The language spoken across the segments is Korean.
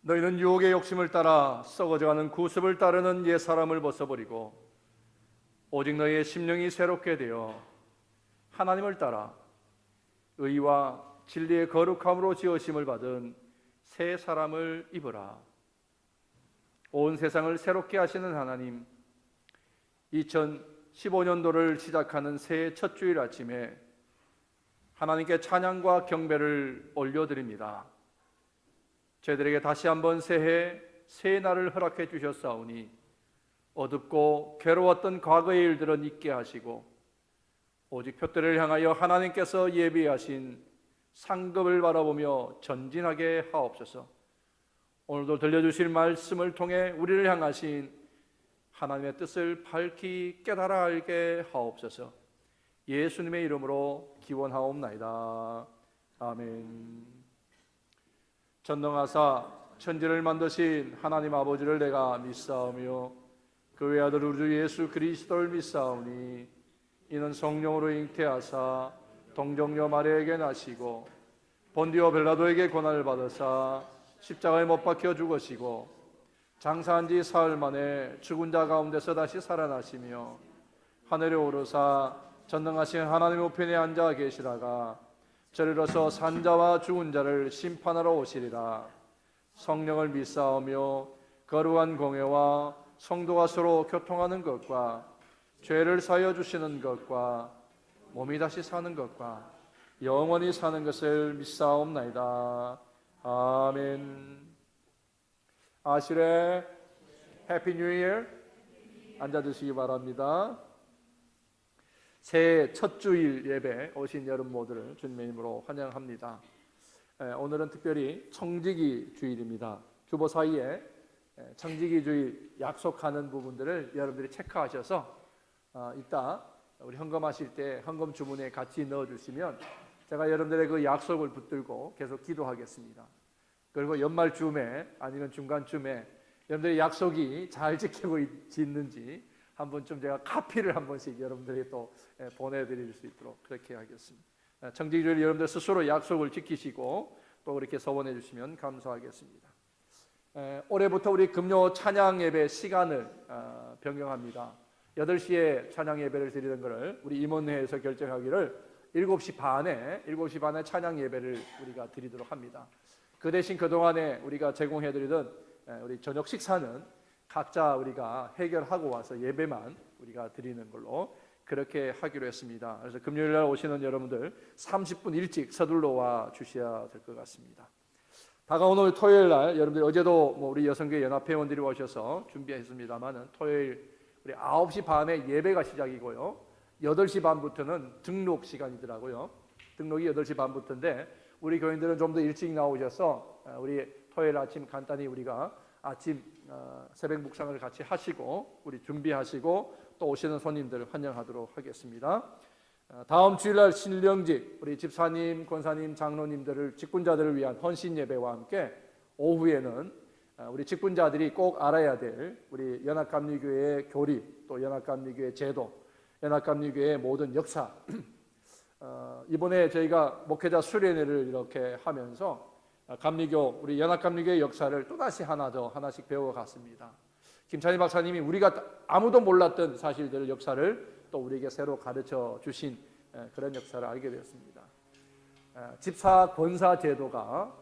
너희는 유혹의 욕심을 따라 썩어져가는 구습을 따르는 옛 사람을 벗어버리고 오직 너희의 심령이 새롭게 되어 하나님을 따라 의와 진리의 거룩함으로 지으심을 받은 새 사람을 입으라. 온 세상을 새롭게 하시는 하나님, 2015년도를 시작하는 새해 첫 주일 아침에 하나님께 찬양과 경배를 올려드립니다. 저희들에게 다시 한번 새해 새 날을 허락해 주셨사오니 어둡고 괴로웠던 과거의 일들은 잊게 하시고 오직 표대를 향하여 하나님께서 예비하신 상급을 바라보며 전진하게 하옵소서. 오늘도 들려주실 말씀을 통해 우리를 향하신 하나님의 뜻을 밝히 깨달아 알게 하옵소서. 예수님의 이름으로 기원하옵나이다. 아멘. 전능하사 천지를 만드신 하나님 아버지를 내가 믿사오며 그 외아들 우리 주 예수 그리스도를 믿사오니 이는 성령으로 잉태하사 동정녀 마리아에게 나시고 본디오 빌라도에게 고난을 받으사 십자가에 못 박혀 죽으시고 장사한 지 사흘 만에 죽은 자 가운데서 다시 살아나시며 하늘에 오르사 전능하신 하나님 우편에 앉아 계시다가 저리로서 산자와 죽은 자를 심판하러 오시리라. 성령을 믿사오며 거룩한 공회와 성도가 서로 교통하는 것과 죄를 사하여 주시는 것과 몸이 다시 사는 것과 영원히 사는 것을 믿사옵나이다. 아멘. 아시레 해피 뉴 이어. 앉아주시기 바랍니다. 새해 첫 주일 예배 오신 여러분 모두를 주님의 이름으로 환영합니다. 오늘은 특별히 청지기 주일입니다. 주보 사이에 청지기 주일 약속하는 부분들을 여러분들이 체크하셔서 이따 우리 헌금하실 때 헌금 주문에 같이 넣어주시면 제가 여러분들의 그 약속을 붙들고 계속 기도하겠습니다. 그리고 연말쯤에 아니면 중간쯤에 여러분들의 약속이 잘 지키고 있는지 한 번쯤 제가 카피를 한 번씩 여러분들에게 또 보내드릴 수 있도록 그렇게 하겠습니다. 청지기주일 여러분들 스스로 약속을 지키시고 또 그렇게 서원해 주시면 감사하겠습니다. 올해부터 우리 금요 찬양 예배 시간을 변경합니다. 8시에 찬양 예배를 드리는 것을 우리 임원회에서 결정하기를 7시 반에 찬양 예배를 우리가 드리도록 합니다. 그 대신 그동안에 우리가 제공해드리던 우리 저녁 식사는 각자 우리가 해결하고 와서 예배만 우리가 드리는 걸로 그렇게 하기로 했습니다. 그래서 금요일 날 오시는 여러분들 30분 일찍 서둘러 와 주셔야 될 것 같습니다. 다가오는 토요일 날 여러분들 어제도 우리 여성교회 연합회원들이 오셔서 준비했습니다만은 토요일 우리 9시 반에 예배가 시작이고요. 8시 반부터는 등록 시간이더라고요. 등록이 8시 반부터인데 우리 교인들은 좀 더 일찍 나오셔서 우리 토요일 아침 간단히 우리가 아침 새벽 묵상을 같이 하시고 우리 준비하시고 또 오시는 손님들을 환영하도록 하겠습니다. 다음 주일날 신령직 우리 집사님, 권사님, 장로님들을 직분자들을 위한 헌신 예배와 함께 오후에는 우리 직분자들이 꼭 알아야 될 우리 연합감리교회의 교리 또 연합감리교회 제도, 연합감리교회의 모든 역사 이번에 저희가 목회자 수련회를 이렇게 하면서 감리교 우리 연합감리교의 역사를 또다시 하나씩 배워갔습니다. 김찬희 박사님이 우리가 아무도 몰랐던 사실들을 역사를 또 우리에게 새로 가르쳐 주신 그런 역사를 알게 되었습니다. 집사 권사 제도가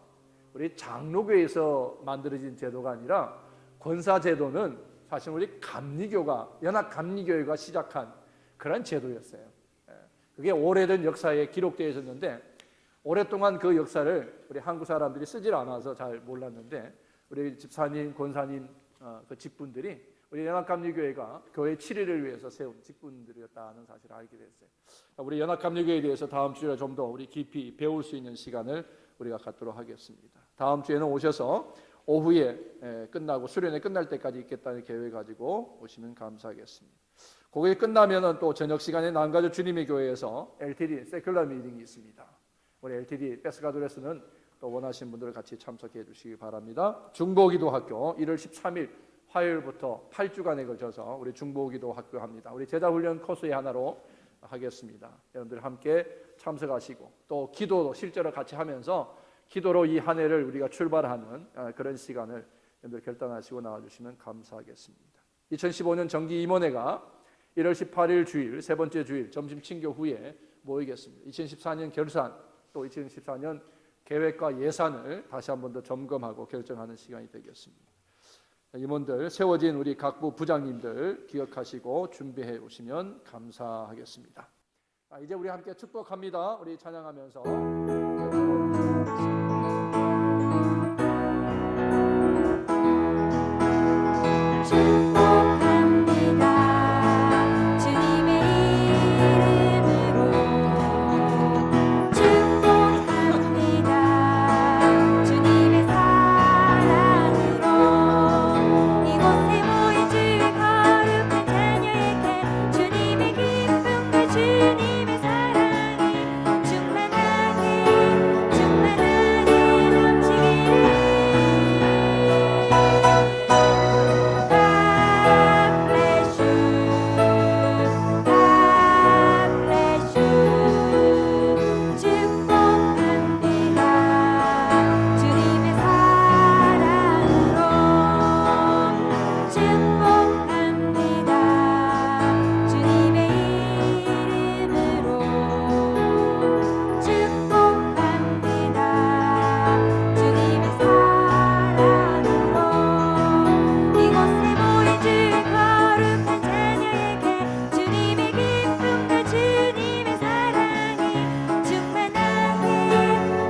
우리 장로교에서 만들어진 제도가 아니라 권사 제도는 사실 우리 감리교가 연합감리교회가 시작한 그런 제도였어요. 그게 오래된 역사에 기록되어 있었는데 오랫동안 그 역사를 우리 한국 사람들이 쓰질 않아서 잘 몰랐는데 우리 집사님, 권사님 그 직분들이 우리 연합감리교회가 교회 7일을 위해서 세운 직분들이었다는 사실을 알게 됐어요. 우리 연합감리교회에 대해서 다음 주에 좀 더 우리 깊이 배울 수 있는 시간을 우리가 갖도록 하겠습니다. 다음 주에는 오셔서 오후에 끝나고 수련회 끝날 때까지 있겠다는 계획 가지고 오시면 감사하겠습니다. 그게 끝나면은 또 저녁 시간에 남가주 주님의 교회에서 LTD 세큘러 미팅이 있습니다. 우리 LTD 베스가도레스는 또 원하시는 분들 같이 참석해 주시기 바랍니다. 중보기도학교 1월 13일 화요일부터 8주간에 걸쳐서 우리 중보기도학교 합니다. 우리 제자훈련 코스의 하나로 하겠습니다. 여러분들 함께 참석하시고 또 기도도 실제로 같이 하면서 기도로 이 한 해를 우리가 출발하는 그런 시간을 여러분들 결단하시고 나와주시면 감사하겠습니다. 2015년 정기 임원회가 1월 18일 주일, 세 번째 주일 점심 친교 후에 모이겠습니다. 2014년 결산, 또 2014년 계획과 예산을 다시 한 번 더 점검하고 결정하는 시간이 되겠습니다. 임원들, 세워진 우리 각부 부장님들 기억하시고 준비해 오시면 감사하겠습니다. 이제 우리 함께 축복합니다. 우리 찬양하면서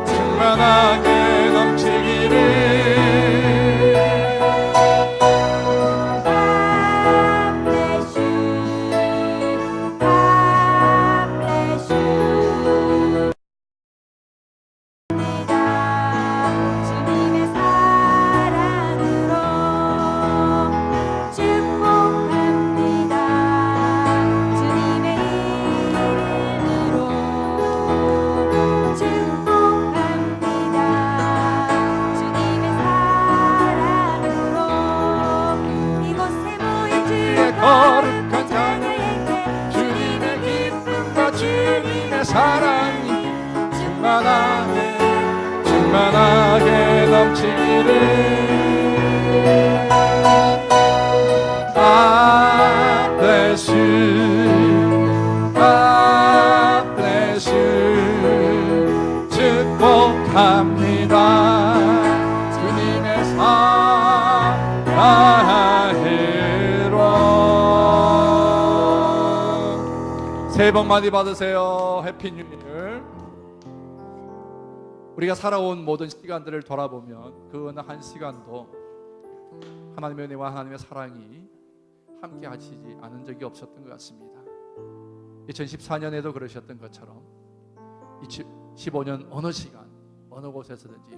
충만하게 넘치기를 거룩한 자녀에게 주님의 기쁨과 주님의 사랑이 충만하게 넘치기를 God bless you, God bless you. 축복합니다. 주님의 사랑으로. 새해 복 많이 받으세요. 해피 뉴 이어. 우리가 살아온 모든 시간들을 돌아보면 그 어느 한 시간도 하나님의 은혜와 하나님의 사랑이 함께 하시지 않은 적이 없었던 것 같습니다. 2014년에도 그러셨던 것처럼 2015년 어느 시간 어느 곳에서든지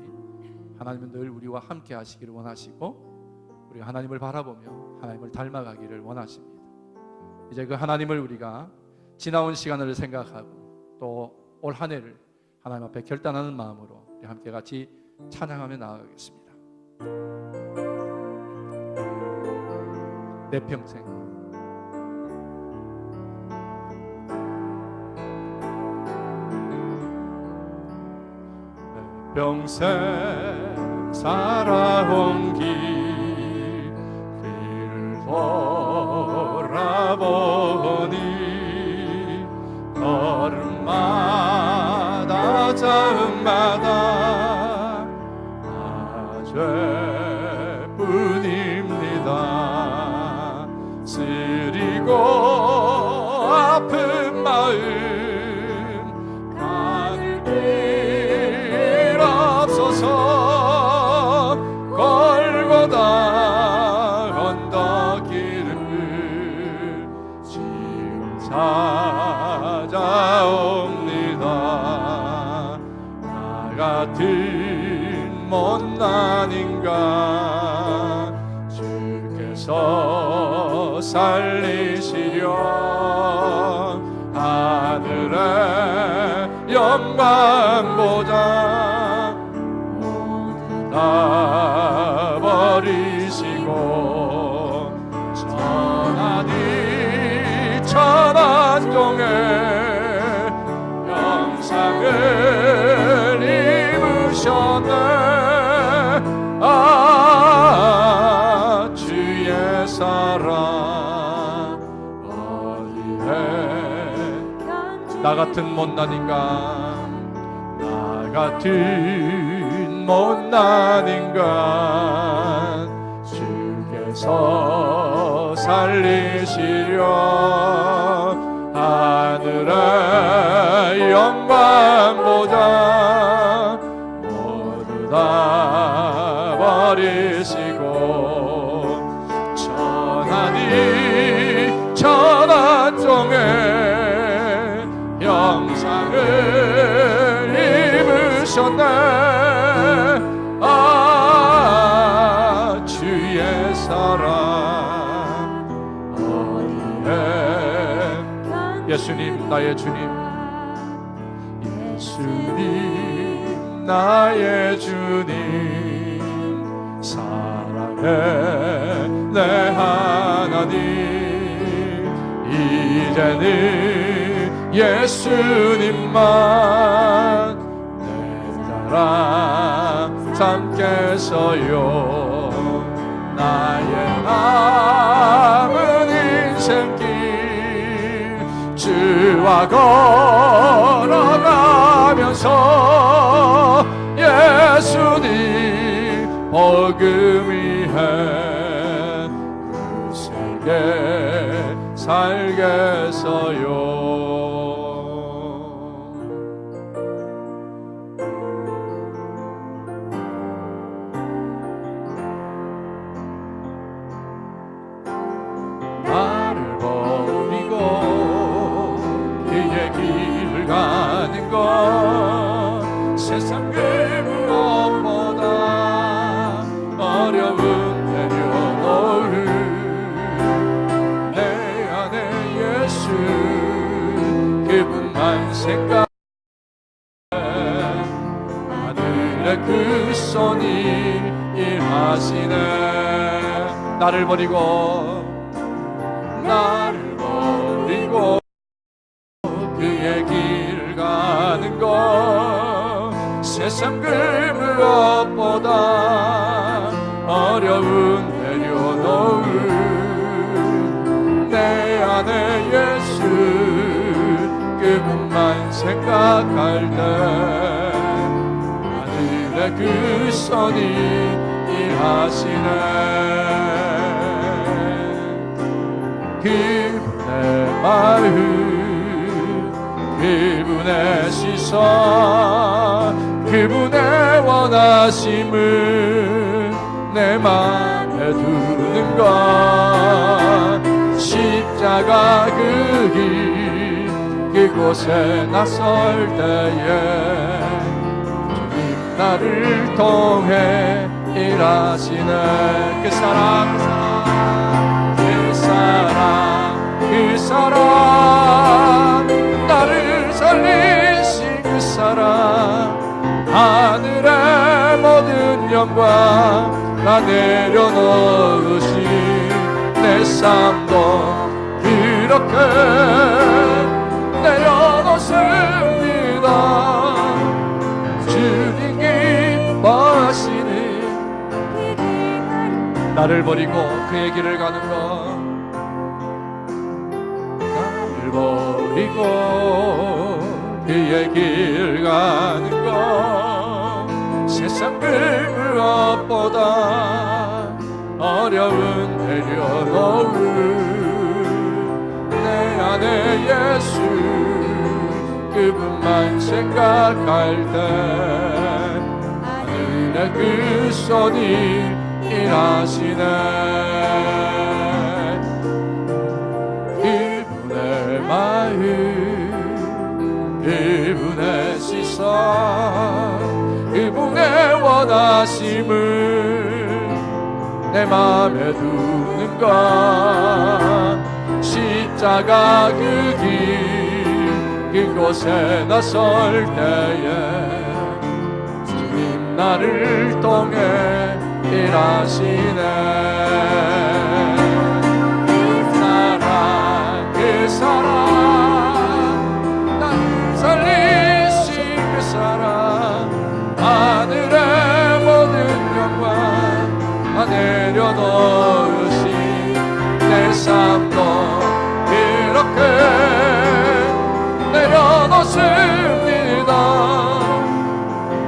하나님은 늘 우리와 함께 하시기를 원하시고 우리가 하나님을 바라보며 하나님을 닮아가기를 원하십니다. 이제 그 하나님을 우리가 지나온 시간을 생각하고 또 올 한 해를 하나님 앞에 결단하는 마음으로 우리 함께 같이 찬양하며 나아가겠습니다. 내 평생 평생 살아온 길을 돌아보니 걸음마다 자음마다 죄뿐입니다. 쓰리고 아픈 마음 가눌 길 없어서 골고다 언덕 길을 지금 찾아옵니다. 나 같은 못난 인간 주께서 살리시려 하늘의 영광 보자 모두 다 버리시고 천하니 천한종의 영상을 입으셔 입으셨네. 주의 사랑 어디에 나 같은 못난 인간, 나 같은 못난 인간 주께서 살리시려 하늘의 영광보다 모두 다 버리시고 천하니 천하종의 형상을 입으셨네. 주의 사랑 어디에 예수님 나의 주님, 예수님 나의 주님, 사랑해 내 하나님. 이제는 예수님만 내 자랑 삼겠어요. 나의 남은 인생길 주와 걸어가면서 예수님 복음 위해 그 세계 살겠어요. 나를 버리고 그의 길을 가는 것 세상 그 무엇보다 어려운 내려놓을 내 안에 예수 그분만 생각 하늘의 그 손이 일하시네. 나를 버리고 그의 길 가는 것 세상 그 무엇보다 어려운 내려놓을 내 안에 예수 그분만 생각할 때 하늘의 그 손이 일하시네. 그분의 마음 그분의 시선 그분의 원하심을 내 맘에 두는 것 십자가 그 길 그곳에 나설 때에 주님 나를 통해 일하시네. 그 사랑 그 사랑 나를 살리신 그 사랑 하늘의 모든 영광 다 내려놓으신 내 삶도 그렇게 내려놓습니다. 주님 기뻐하시는 나를 버리고 그의 길을 가는 것 버리고 그의 길 가는 것 세상 그 무엇보다 어려운 내려놓을 내 안에 예수 그분만 생각할 때 하늘의 그 손이 일하시네. 마음 그분의 시선 그분의 원하심을 내 맘에 두는 것 십자가 그 길 그곳에 나설 때에 주님 나를 통해 일하시네. 그 사랑 나를 살리신 그 사랑 하늘의 내려놓으신 내 삶도 이렇게 내려놓습니다.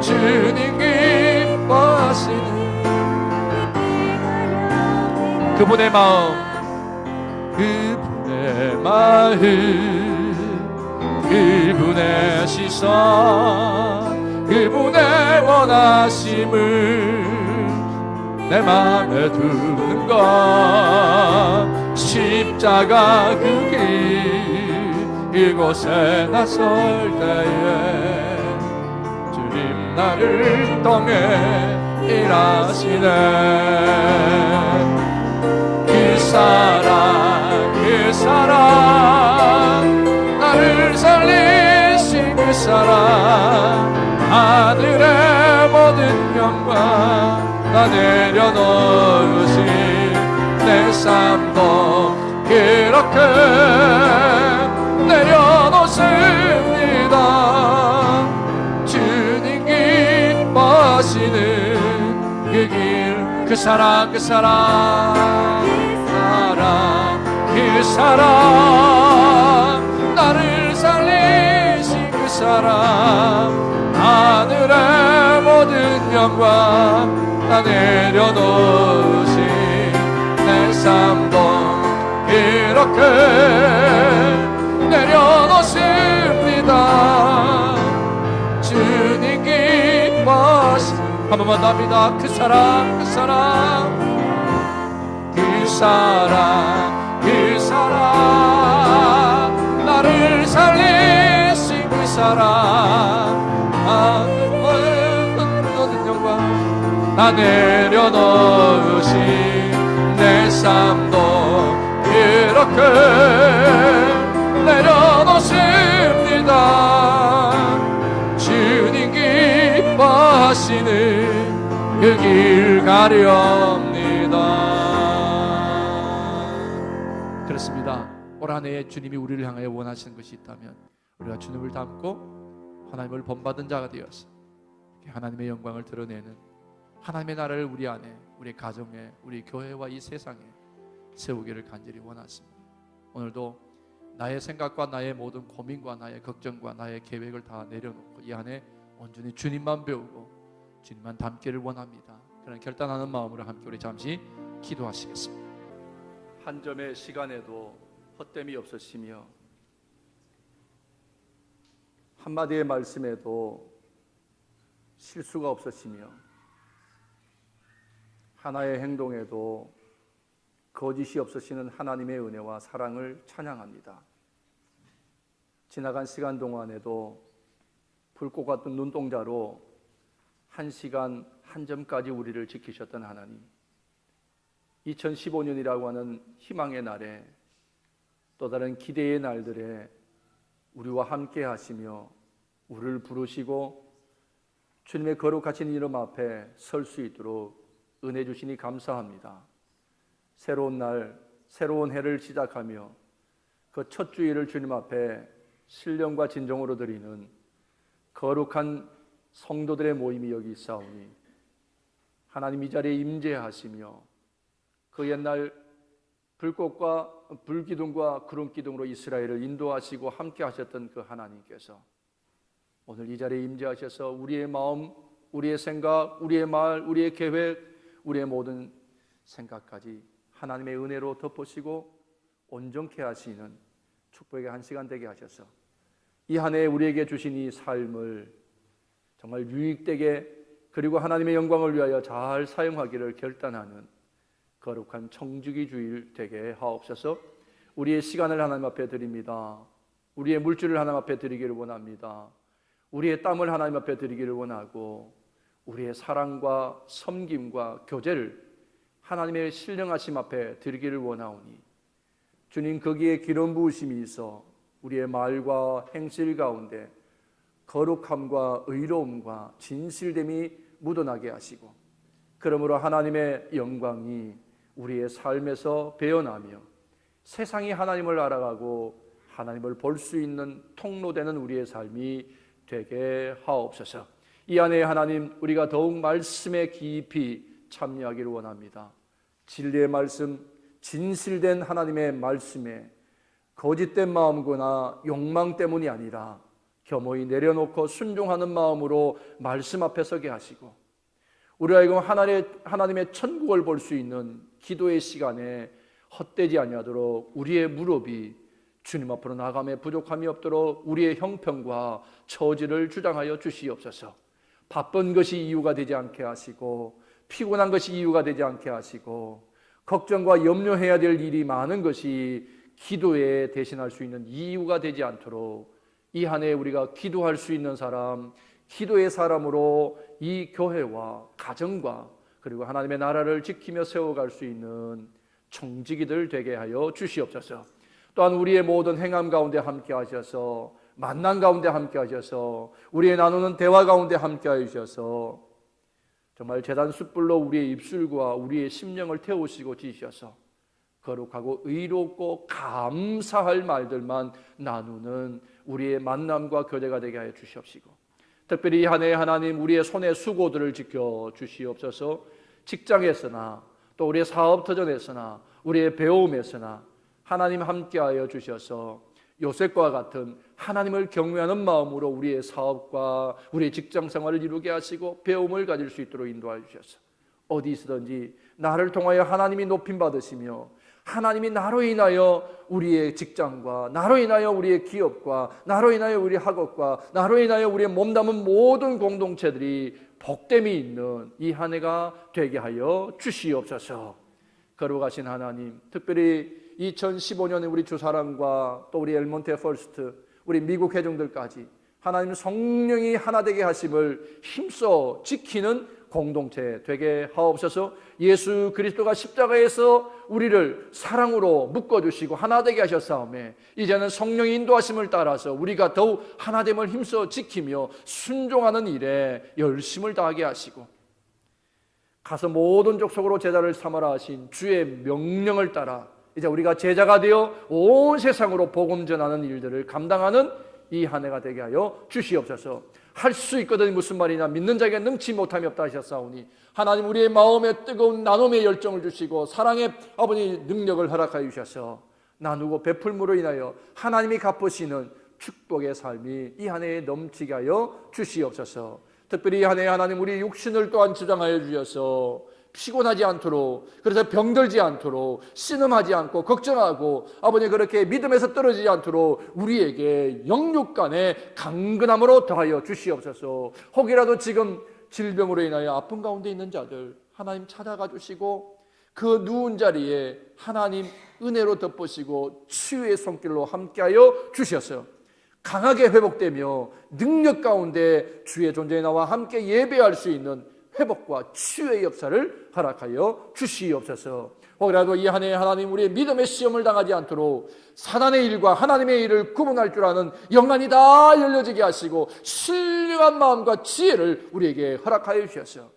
주님 기뻐하시는 그분의 마음, 그분의 마음, 그분의 시선, 그분의 원하심을 내 마음에 두는 것, 십자가 그 길 이곳에 나설 때에 주님 나를 통해 일하시네. 그 사랑, 그 사랑, 나를 살리신 그 사랑, 하늘의 모든 영광 나 내려놓으신 내 삶도 그렇게 내려놓습니다. 주님 기뻐하시는 그 길, 그 사랑, 그 사랑, 그 사랑, 나를 살리신 그 사랑, 하늘의 모든 영광 나 내려놓으신 내 삶도 이렇게 내려놓습니다. 주님 기뻐하시 한 번만 더 합니다. 그 사랑, 그 사랑, 그 사랑, 그 사랑, 나를 살리신 그 사랑, 모든 영광 나 내려놓으신 내 삶도 이렇게 내려놓습니다. 주님 기뻐하시는 그 길 가렵니다. 그렇습니다. 올 한 해에 주님이 우리를 향하여 원하시는 것이 있다면 우리가 주님을 닮고 하나님을 본받은 자가 되어서 하나님의 영광을 드러내는 하나님의 나라를 우리 안에, 우리 가정에, 우리 교회와 이 세상에 세우기를 간절히 원하십니다. 오늘도 나의 생각과 나의 모든 고민과 나의 걱정과 나의 계획을 다 내려놓고 이 안에 온전히 주님만 배우고 주님만 닮기를 원합니다. 그런 결단하는 마음으로 함께 우리 잠시 기도하시겠습니다. 한 점의 시간에도 헛됨이 없으시며 한마디의 말씀에도 실수가 없으시며 하나의 행동에도 거짓이 없으시는 하나님의 은혜와 사랑을 찬양합니다. 지나간 시간 동안에도 불꽃 같은 눈동자로 한 시간 한 점까지 우리를 지키셨던 하나님, 2015년이라고 하는 희망의 날에 또 다른 기대의 날들에 우리와 함께 하시며 우리를 부르시고 주님의 거룩하신 이름 앞에 설 수 있도록 은혜 주시니 감사합니다. 새로운 날, 새로운 해를 시작하며 그 첫 주일을 주님 앞에 신령과 진정으로 드리는 거룩한 성도들의 모임이 여기 있사오니 하나님 이 자리에 임재하시며 그 옛날 불꽃과 불기둥과 구름기둥으로 이스라엘을 인도하시고 함께 하셨던 그 하나님께서 오늘 이 자리에 임재하셔서 우리의 마음, 우리의 생각, 우리의 말, 우리의 계획, 우리의 모든 생각까지 하나님의 은혜로 덮으시고 온전케 하시는 축복의 한 시간 되게 하셔서 이 한 해 우리에게 주신 이 삶을 정말 유익되게 그리고 하나님의 영광을 위하여 잘 사용하기를 결단하는 거룩한 청주기 주일 되게 하옵소서. 우리의 시간을 하나님 앞에 드립니다. 우리의 물질을 하나님 앞에 드리기를 원합니다. 우리의 땀을 하나님 앞에 드리기를 원하고 우리의 사랑과 섬김과 교제를 하나님의 신령하심 앞에 드리기를 원하오니 주님 거기에 기름 부으심이 있어 우리의 말과 행실 가운데 거룩함과 의로움과 진실됨이 묻어나게 하시고 그러므로 하나님의 영광이 우리의 삶에서 배어나며 세상이 하나님을 알아가고 하나님을 볼 수 있는 통로되는 우리의 삶이 되게 하옵소서. 이 안에 하나님 우리가 더욱 말씀에 깊이 참여하기를 원합니다. 진리의 말씀, 진실된 하나님의 말씀에 거짓된 마음거나 욕망 때문이 아니라 겸허히 내려놓고 순종하는 마음으로 말씀 앞에 서게 하시고, 우리가 이거 하나님의 천국을 볼 수 있는 기도의 시간에 헛되지 아니하도록 우리의 무릎이 주님 앞으로 나감에 부족함이 없도록 우리의 형편과 처지를 주장하여 주시옵소서. 바쁜 것이 이유가 되지 않게 하시고, 피곤한 것이 이유가 되지 않게 하시고, 걱정과 염려해야 될 일이 많은 것이 기도에 대신할 수 있는 이유가 되지 않도록 이 한 해 우리가 기도할 수 있는 사람, 기도의 사람으로 이 교회와 가정과 그리고 하나님의 나라를 지키며 세워갈 수 있는 청지기들 되게 하여 주시옵소서. 또한 우리의 모든 행함 가운데 함께 하셔서, 만남 가운데 함께 하셔서, 우리의 나누는 대화 가운데 함께 하셔서 정말 제단 숯불로 우리의 입술과 우리의 심령을 태우시고 지셔서 거룩하고 의롭고 감사할 말들만 나누는 우리의 만남과 교제가 되게 하여 주시옵시고, 특별히 한 해 하나님 우리의 손의 수고들을 지켜 주시옵소서. 직장에서나 또 우리의 사업 터전에서나 우리의 배움에서나 하나님 함께하여 주셔서 요셉과 같은 하나님을 경외하는 마음으로 우리의 사업과 우리의 직장 생활을 이루게 하시고 배움을 가질 수 있도록 인도하여 주셔서 어디 있으든지 나를 통하여 하나님이 높임 받으시며 하나님이 나로 인하여 우리의 직장과 나로 인하여 우리의 기업과 나로 인하여 우리 학업과 나로 인하여 우리의 몸담은 모든 공동체들이 복됨이 있는 이 한 해가 되게 하여 주시옵소서. 거룩하신 하나님, 특별히 2015년에 우리 주사랑과 또 우리 엘몬테 퍼스트, 우리 미국 회중들까지 하나님 성령이 하나 되게 하심을 힘써 지키는 공동체 되게 하옵소서. 예수 그리스도가 십자가에서 우리를 사랑으로 묶어주시고 하나 되게 하셨사오매 이제는 성령의 인도하심을 따라서 우리가 더욱 하나됨을 힘써 지키며 순종하는 일에 열심을 다하게 하시고, 가서 모든 족속으로 제자를 삼아라 하신 주의 명령을 따라 이제 우리가 제자가 되어 온 세상으로 복음 전하는 일들을 감당하는 이 한 해가 되게 하여 주시옵소서. 할 수 있거든 무슨 말이냐, 믿는 자에게 능치 못함이 없다 하셨사오니 하나님 우리의 마음에 뜨거운 나눔의 열정을 주시고 사랑의 아버지 능력을 허락하여 주셔서 나누고 베풀므로 인하여 하나님이 갚으시는 축복의 삶이 이 한 해에 넘치게 하여 주시옵소서. 특별히 이 한 해 하나님 우리 육신을 또한 주장하여 주셔서 피곤하지 않도록, 그래서 병들지 않도록, 신음하지 않고 걱정하고 아버지 그렇게 믿음에서 떨어지지 않도록 우리에게 영육 간의 강건함으로 더하여 주시옵소서. 혹이라도 지금 질병으로 인하여 아픈 가운데 있는 자들 하나님 찾아가 주시고 그 누운 자리에 하나님 은혜로 덮으시고 치유의 손길로 함께하여 주셔서 강하게 회복되며 능력 가운데 주의 존재에 나와 함께 예배할 수 있는 회복과 치유의 역사를 허락하여 주시옵소서. 혹이라도 이 한 해 하나님 우리의 믿음의 시험을 당하지 않도록 사단의 일과 하나님의 일을 구분할 줄 아는 영안이 다 열려지게 하시고 신령한 마음과 지혜를 우리에게 허락하여 주셔서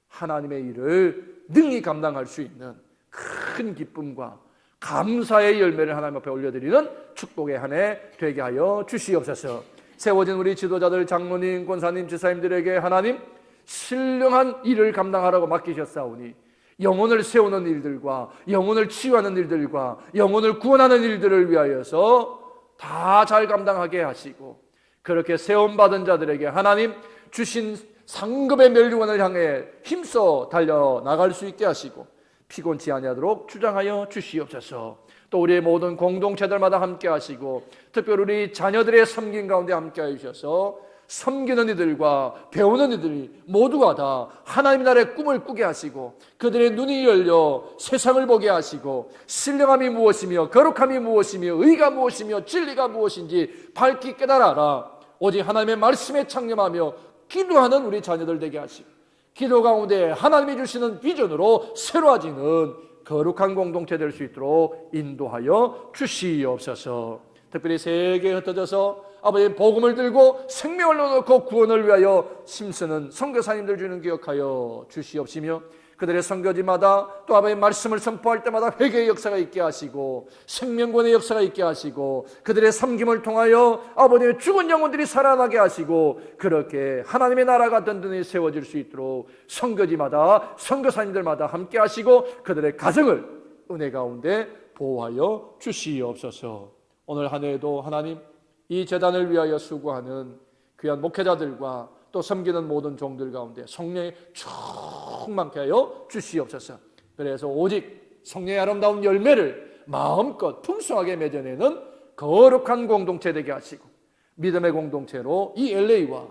하나님의 일을 능히 감당할 수 있는 큰 기쁨과 감사의 열매를 하나님 앞에 올려드리는 축복의 한 해 되게 하여 주시옵소서. 세워진 우리 지도자들, 장로님, 권사님, 지사님들에게 하나님 신령한 일을 감당하라고 맡기셨사오니 영혼을 세우는 일들과 영혼을 치유하는 일들과 영혼을 구원하는 일들을 위하여서 다 잘 감당하게 하시고, 그렇게 세움받은 자들에게 하나님 주신 상급의 멸류관을 향해 힘써 달려나갈 수 있게 하시고 피곤치 아니하도록 주장하여 주시옵소서. 또 우리의 모든 공동체들마다 함께 하시고 특별히 우리 자녀들의 섬김 가운데 함께 하셔서 섬기는 이들과 배우는 이들이 모두가 다 하나님 나라의 꿈을 꾸게 하시고 그들의 눈이 열려 세상을 보게 하시고 신령함이 무엇이며 거룩함이 무엇이며 의가 무엇이며 진리가 무엇인지 밝히 깨달아라. 오직 하나님의 말씀에 창념하며 기도하는 우리 자녀들 되게 하시고 기도 가운데 하나님이 주시는 비전으로 새로워지는 거룩한 공동체 될 수 있도록 인도하여 주시옵소서. 특별히 세계에 흩어져서 아버지의 복음을 들고 생명을 넣어놓고 구원을 위하여 힘쓰는 선교사님들 주는 기억하여 주시옵시며 그들의 선교지마다 또 아버지의 말씀을 선포할 때마다 회개의 역사가 있게 하시고 생명권의 역사가 있게 하시고 그들의 섬김을 통하여 아버지의 죽은 영혼들이 살아나게 하시고 그렇게 하나님의 나라가 든든히 세워질 수 있도록 선교지마다 선교사님들마다 함께 하시고 그들의 가정을 은혜 가운데 보호하여 주시옵소서. 오늘 한 해에도 하나님 이 재단을 위하여 수고하는 귀한 목회자들과 또 섬기는 모든 종들 가운데 성령이 충만케 하여 주시옵소서. 그래서 오직 성령의 아름다운 열매를 마음껏 풍성하게 맺어내는 거룩한 공동체 되게 하시고 믿음의 공동체로 이 LA와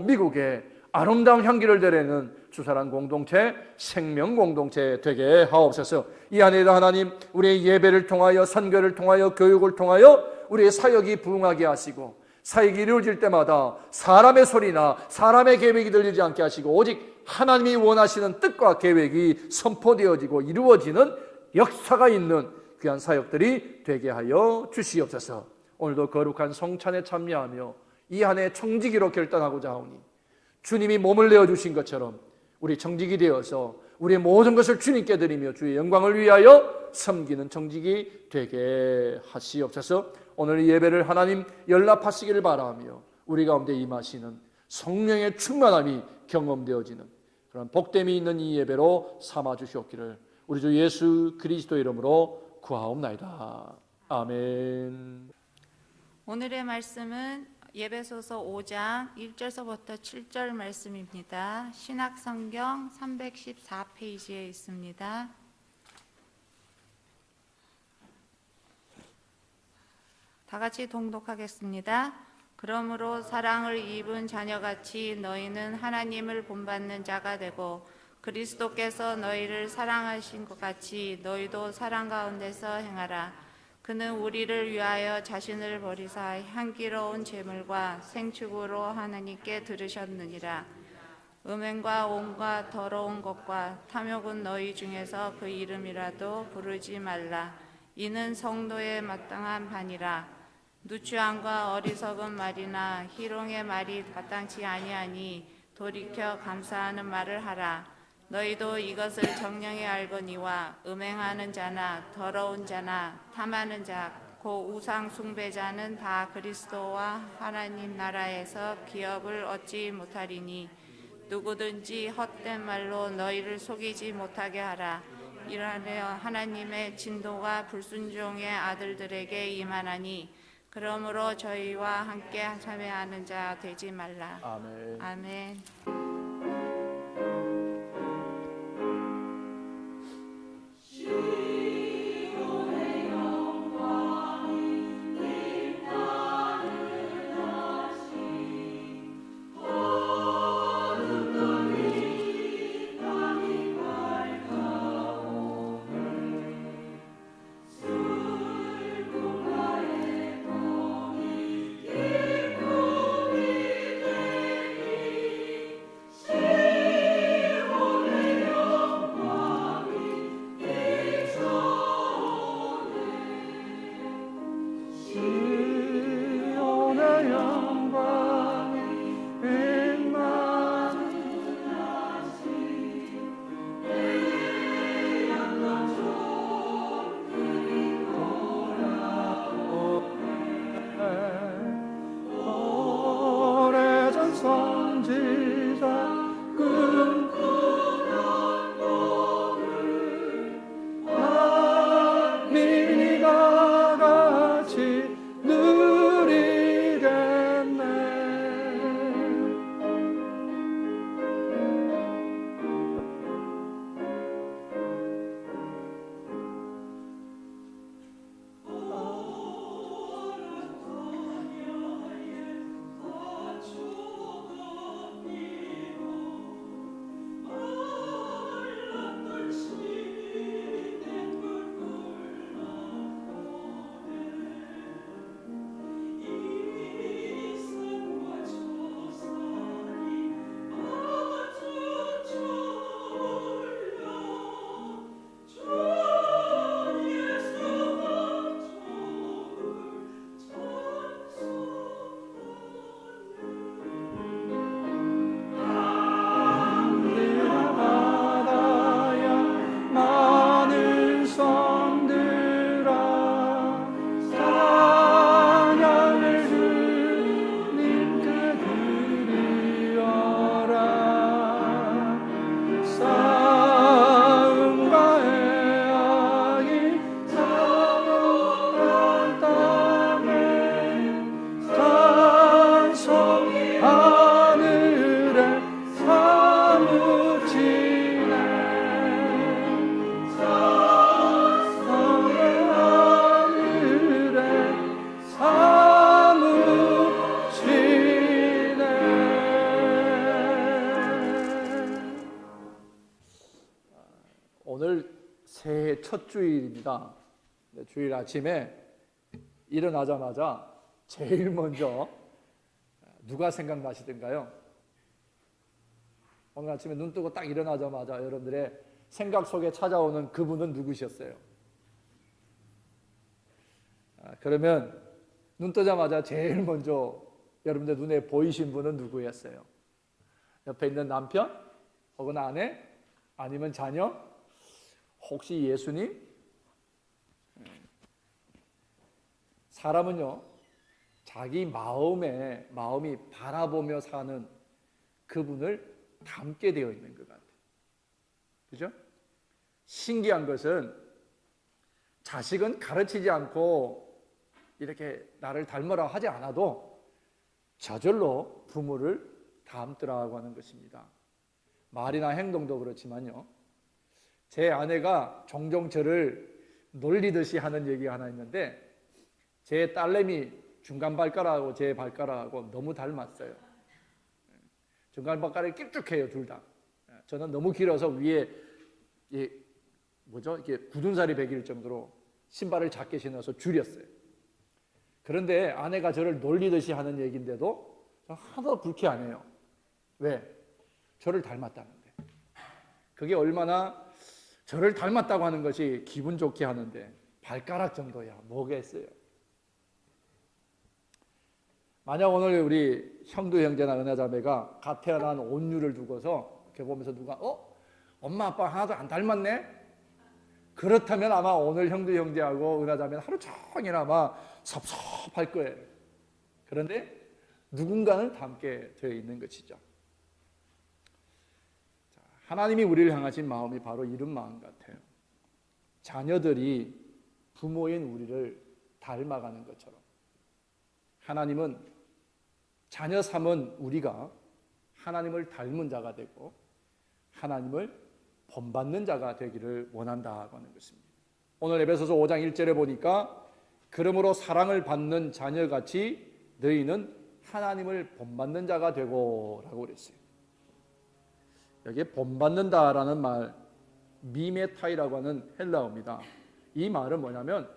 미국의 아름다운 향기를 드리는 주사랑 공동체, 생명 공동체 되게 하옵소서. 이 안에도 하나님 우리의 예배를 통하여 선교를 통하여 교육을 통하여 우리의 사역이 부흥하게 하시고 사역이 이루어질 때마다 사람의 소리나 사람의 계획이 들리지 않게 하시고 오직 하나님이 원하시는 뜻과 계획이 선포되어지고 이루어지는 역사가 있는 귀한 사역들이 되게 하여 주시옵소서. 오늘도 거룩한 성찬에 참여하며 이 한 해 청지기로 결단하고자 하오니 주님이 몸을 내어주신 것처럼 우리 청지기 되어서 우리의 모든 것을 주님께 드리며 주의 영광을 위하여 섬기는 청지기 되게 하시옵소서. 오늘 예배를 하나님 연락하시기를 바라며 우리 가운데 임하시는 성령의 충만함이 경험되어지는 그런 복됨이 있는 이 예배로 삼아 주시옵기를 우리 주 예수 그리스도 이름으로 구하옵나이다. 아멘. 오늘의 말씀은 예배소서 5장 1절서부터 7절 말씀입니다. 신약성경 314페이지에 있습니다. 다 같이 동독하겠습니다. 그러므로 사랑을 입은 자녀같이 너희는 하나님을 본받는 자가 되고 그리스도께서 너희를 사랑하신 것 같이 너희도 사랑 가운데서 행하라. 그는 우리를 위하여 자신을 버리사 향기로운 제물과 생축으로 하나님께 드리셨느니라. 음행과 온갖 더러운 것과 탐욕은 너희 중에서 그 이름이라도 부르지 말라. 이는 성도에 마땅한 반이라. 누추함과 어리석은 말이나 희롱의 말이 마땅치 아니하니 돌이켜 감사하는 말을 하라. 너희도 이것을 정령에 알거니와 음행하는 자나 더러운 자나 탐하는 자 곧 우상 숭배자는 다 그리스도와 하나님 나라에서 기업을 얻지 못하리니 누구든지 헛된 말로 너희를 속이지 못하게 하라. 이러하여 하나님의 진도가 불순종의 아들들에게 임하나니 그러므로 저희와 함께 참여하는 자 되지 말라. 아멘. 아멘. 오늘 새해 첫 주일입니다. 주일 아침에 일어나자마자 제일 먼저 누가 생각나시던가요? 오늘 아침에 눈 뜨고 딱 일어나자마자 여러분들의 생각 속에 찾아오는 그분은 누구셨어요? 그러면 눈 뜨자마자 제일 먼저 여러분들 눈에 보이신 분은 누구였어요? 옆에 있는 남편? 혹은 아내? 아니면 자녀? 혹시 예수님? 사람은요, 자기 마음이 바라보며 사는 그분을 닮게 되어 있는 것 같아요. 그죠? 신기한 것은 자식은 가르치지 않고 이렇게 나를 닮으라 하지 않아도 저절로 부모를 닮더라고 하는 것입니다. 말이나 행동도 그렇지만요. 제 아내가 종종 저를 놀리듯이 하는 얘기가 하나 있는데 제 딸내미 중간 발가락하고 제 발가락하고 너무 닮았어요. 중간 발가락이 길쭉해요, 둘 다. 저는 너무 길어서 위에 이게 굳은 살이 배길 정도로 신발을 작게 신어서 줄였어요. 그런데 아내가 저를 놀리듯이 하는 얘기인데도 하나도 불쾌 안 해요. 왜? 저를 닮았다는데. 그게 얼마나 저를 닮았다고 하는 것이 기분 좋게 하는데 발가락 정도야 뭐겠어요. 만약 오늘 우리 형도 형제나 은하자매가 갓 태어난 온유를 두고서 이렇게 보면서 누가 엄마 아빠 하나도 안 닮았네? 그렇다면 아마 오늘 형도 형제하고 은하자매는 하루 종일 아마 섭섭할 거예요. 그런데 누군가는 닮게 되어 있는 것이죠. 하나님이 우리를 향하신 마음이 바로 이런 마음 같아요. 자녀들이 부모인 우리를 닮아가는 것처럼 하나님은 자녀 삼은 우리가 하나님을 닮은 자가 되고 하나님을 본받는 자가 되기를 원한다고 하는 것입니다. 오늘 에베소서 5장 1절에 보니까 그러므로 사랑을 받는 자녀같이 너희는 하나님을 본받는 자가 되고 라고 그랬어요. 여기에 본받는다라는 말 미메타이라고 하는 헬라어입니다. 이 말은 뭐냐면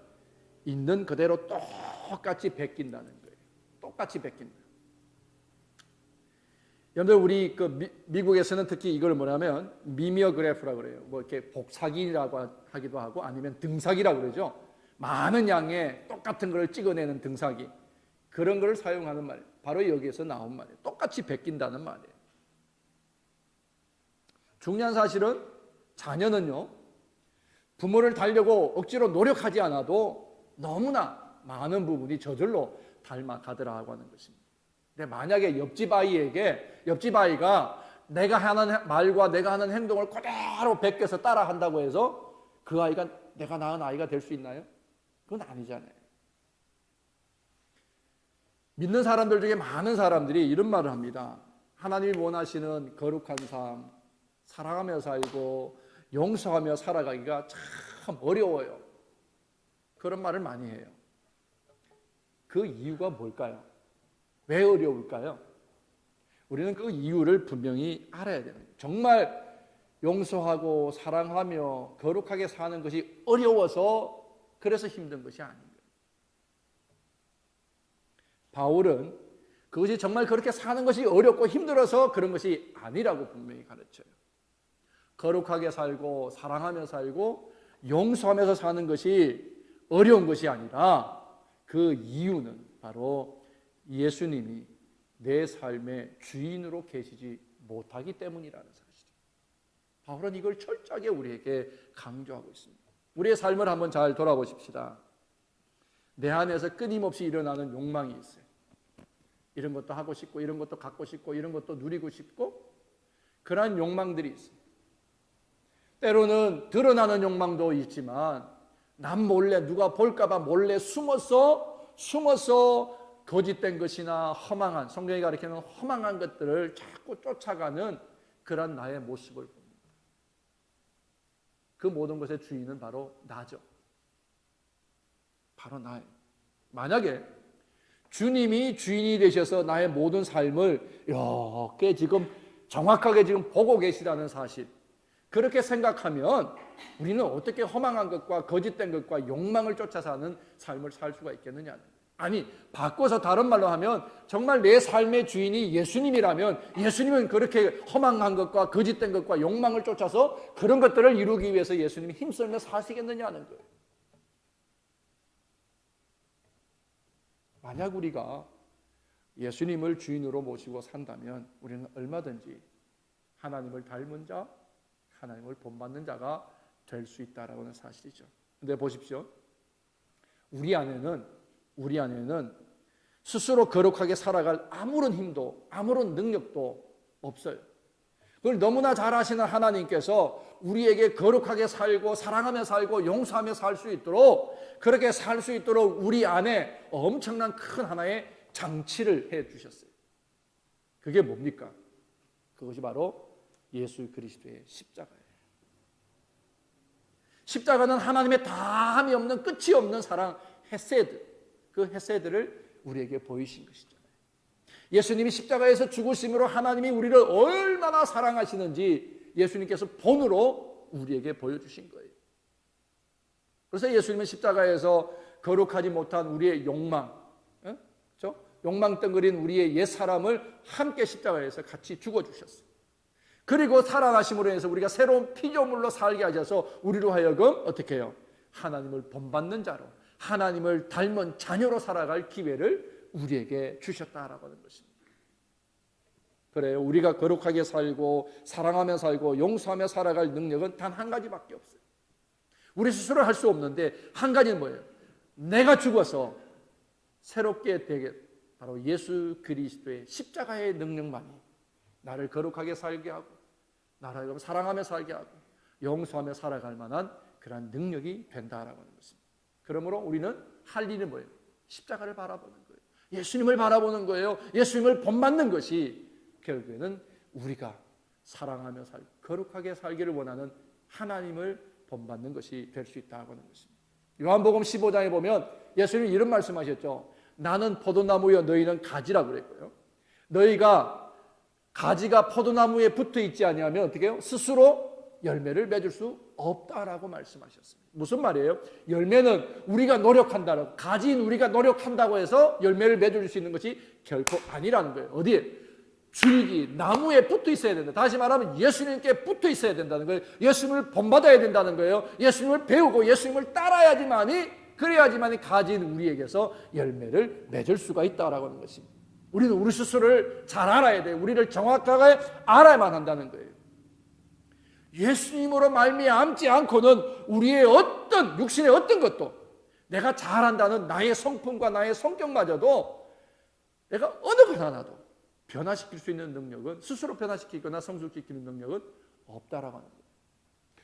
있는 그대로 똑같이 베낀다는 거예요. 똑같이 베낀다. 여러분들 우리 미국에서는 특히 이걸 뭐냐면 미미어그래프라고 그래요. 뭐 이렇게 복사기라고 하기도 하고 아니면 등사기라고 그러죠. 많은 양의 똑같은 걸 찍어내는 등사기. 그런 걸 사용하는 말. 바로 여기에서 나온 말이에요. 똑같이 베낀다는 말이에요. 중요한 사실은 자녀는요. 부모를 닮려고 억지로 노력하지 않아도 너무나 많은 부분이 저절로 닮아가더라고 하는 것입니다. 근데 만약에 옆집 아이가 내가 하는 말과 내가 하는 행동을 그대로 베껴서 따라한다고 해서 그 아이가 내가 낳은 아이가 될 수 있나요? 그건 아니잖아요. 믿는 사람들 중에 많은 사람들이 이런 말을 합니다. 하나님이 원하시는 거룩한 삶, 사랑하며 살고 용서하며 살아가기가 참 어려워요. 그런 말을 많이 해요. 그 이유가 뭘까요? 왜 어려울까요? 우리는 그 이유를 분명히 알아야 되는 거예요. 정말 용서하고 사랑하며 거룩하게 사는 것이 어려워서 그래서 힘든 것이 아닌 거예요. 바울은 그것이 정말 그렇게 사는 것이 어렵고 힘들어서 그런 것이 아니라고 분명히 가르쳐요. 거룩하게 살고 사랑하며 살고 용서하면서 사는 것이 어려운 것이 아니라 그 이유는 바로 예수님이 내 삶의 주인으로 계시지 못하기 때문이라는 사실이에요. 바울은 이걸 철저하게 우리에게 강조하고 있습니다. 우리의 삶을 한번 잘 돌아보십시다. 내 안에서 끊임없이 일어나는 욕망이 있어요. 이런 것도 하고 싶고 이런 것도 갖고 싶고 이런 것도 누리고 싶고 그러한 욕망들이 있어요. 때로는 드러나는 욕망도 있지만 남 몰래 누가 볼까 봐 몰래 숨어서 거짓된 것이나 허망한 성경이 가리키는 허망한 것들을 자꾸 쫓아가는 그런 나의 모습을 봅니다. 그 모든 것의 주인은 바로 나죠. 바로 나예요. 만약에 주님이 주인이 되셔서 나의 모든 삶을 이렇게 지금 정확하게 지금 보고 계시다는 사실, 그렇게 생각하면 우리는 어떻게 허망한 것과 거짓된 것과 욕망을 쫓아 사는 삶을 살 수가 있겠느냐. 아니, 바꿔서 다른 말로 하면 정말 내 삶의 주인이 예수님이라면 예수님은 그렇게 허망한 것과 거짓된 것과 욕망을 쫓아서 그런 것들을 이루기 위해서 예수님이 힘쓰며 사시겠느냐는 거예요. 만약 우리가 예수님을 주인으로 모시고 산다면 우리는 얼마든지 하나님을 닮은 자, 하나님을 본받는 자가 될 수 있다라고 하는 사실이죠. 근데 보십시오. 우리 안에는 스스로 거룩하게 살아갈 아무런 힘도 아무런 능력도 없어요. 그걸 너무나 잘 아시는 하나님께서 우리에게 거룩하게 살고 사랑하며 살고 용서하며 살 수 있도록, 그렇게 살 수 있도록 우리 안에 엄청난 큰 하나의 장치를 해 주셨어요. 그게 뭡니까? 그것이 바로 예수 그리스도의 십자가예요. 십자가는 하나님의 다함이 없는 끝이 없는 사랑, 헤세드, 그 헤세드를 우리에게 보이신 것이잖아요. 예수님이 십자가에서 죽으심으로 하나님이 우리를 얼마나 사랑하시는지 예수님께서 본으로 우리에게 보여주신 거예요. 그래서 예수님은 십자가에서 거룩하지 못한 우리의 욕망, 그렇죠? 욕망덩어린 우리의 옛사람을 함께 십자가에서 같이 죽어주셨어요. 그리고 살아나심으로 해서 우리가 새로운 피조물로 살게 하셔서 우리로 하여금 어떻게 해요? 하나님을 본받는 자로, 하나님을 닮은 자녀로 살아갈 기회를 우리에게 주셨다라고 하는 것입니다. 그래요. 우리가 거룩하게 살고 사랑하며 살고 용서하며 살아갈 능력은 단 한 가지밖에 없어요. 우리 스스로 할 수 없는데 한 가지는 뭐예요? 내가 죽어서 새롭게 되게 바로 예수 그리스도의 십자가의 능력만이 나를 거룩하게 살게 하고 나를 사랑하며 살게 하고 용서하며 살아갈 만한 그러한 능력이 된다라고 하는 것입니다. 그러므로 우리는 할 일은 뭐예요? 십자가를 바라보는 거예요. 예수님을 바라보는 거예요. 예수님을 본받는 것이 결국에는 우리가 사랑하며 살고 거룩하게 살기를 원하는 하나님을 본받는 것이 될 수 있다고 하는 것입니다. 요한복음 15장에 보면 예수님이 이런 말씀하셨죠. 나는 포도나무여 너희는 가지라고 그랬고요. 너희가 가지가 포도나무에 붙어 있지 아니하면 어떻게 해요? 스스로 열매를 맺을 수 없다라고 말씀하셨습니다. 무슨 말이에요? 열매는 우리가 노력한다고, 가지인 우리가 노력한다고 해서 열매를 맺을 수 있는 것이 결코 아니라는 거예요. 어디에? 줄기, 나무에 붙어 있어야 된다. 다시 말하면 예수님께 붙어 있어야 된다는 거예요. 예수님을 본받아야 된다는 거예요. 예수님을 배우고 예수님을 따라야지만이, 그래야지만이 가진 우리에게서 열매를 맺을 수가 있다라고 하는 것입니다. 우리는 우리 스스로를 잘 알아야 돼요. 우리를 정확하게 알아야만 한다는 거예요. 예수님으로 말미암지 않고는 우리의 어떤 육신의 어떤 것도, 내가 잘한다는 나의 성품과 나의 성격마저도 내가 어느 것 하나도 변화시킬 수 있는 능력은, 스스로 변화시키거나 성숙시키는 능력은 없다라고 하는 거예요.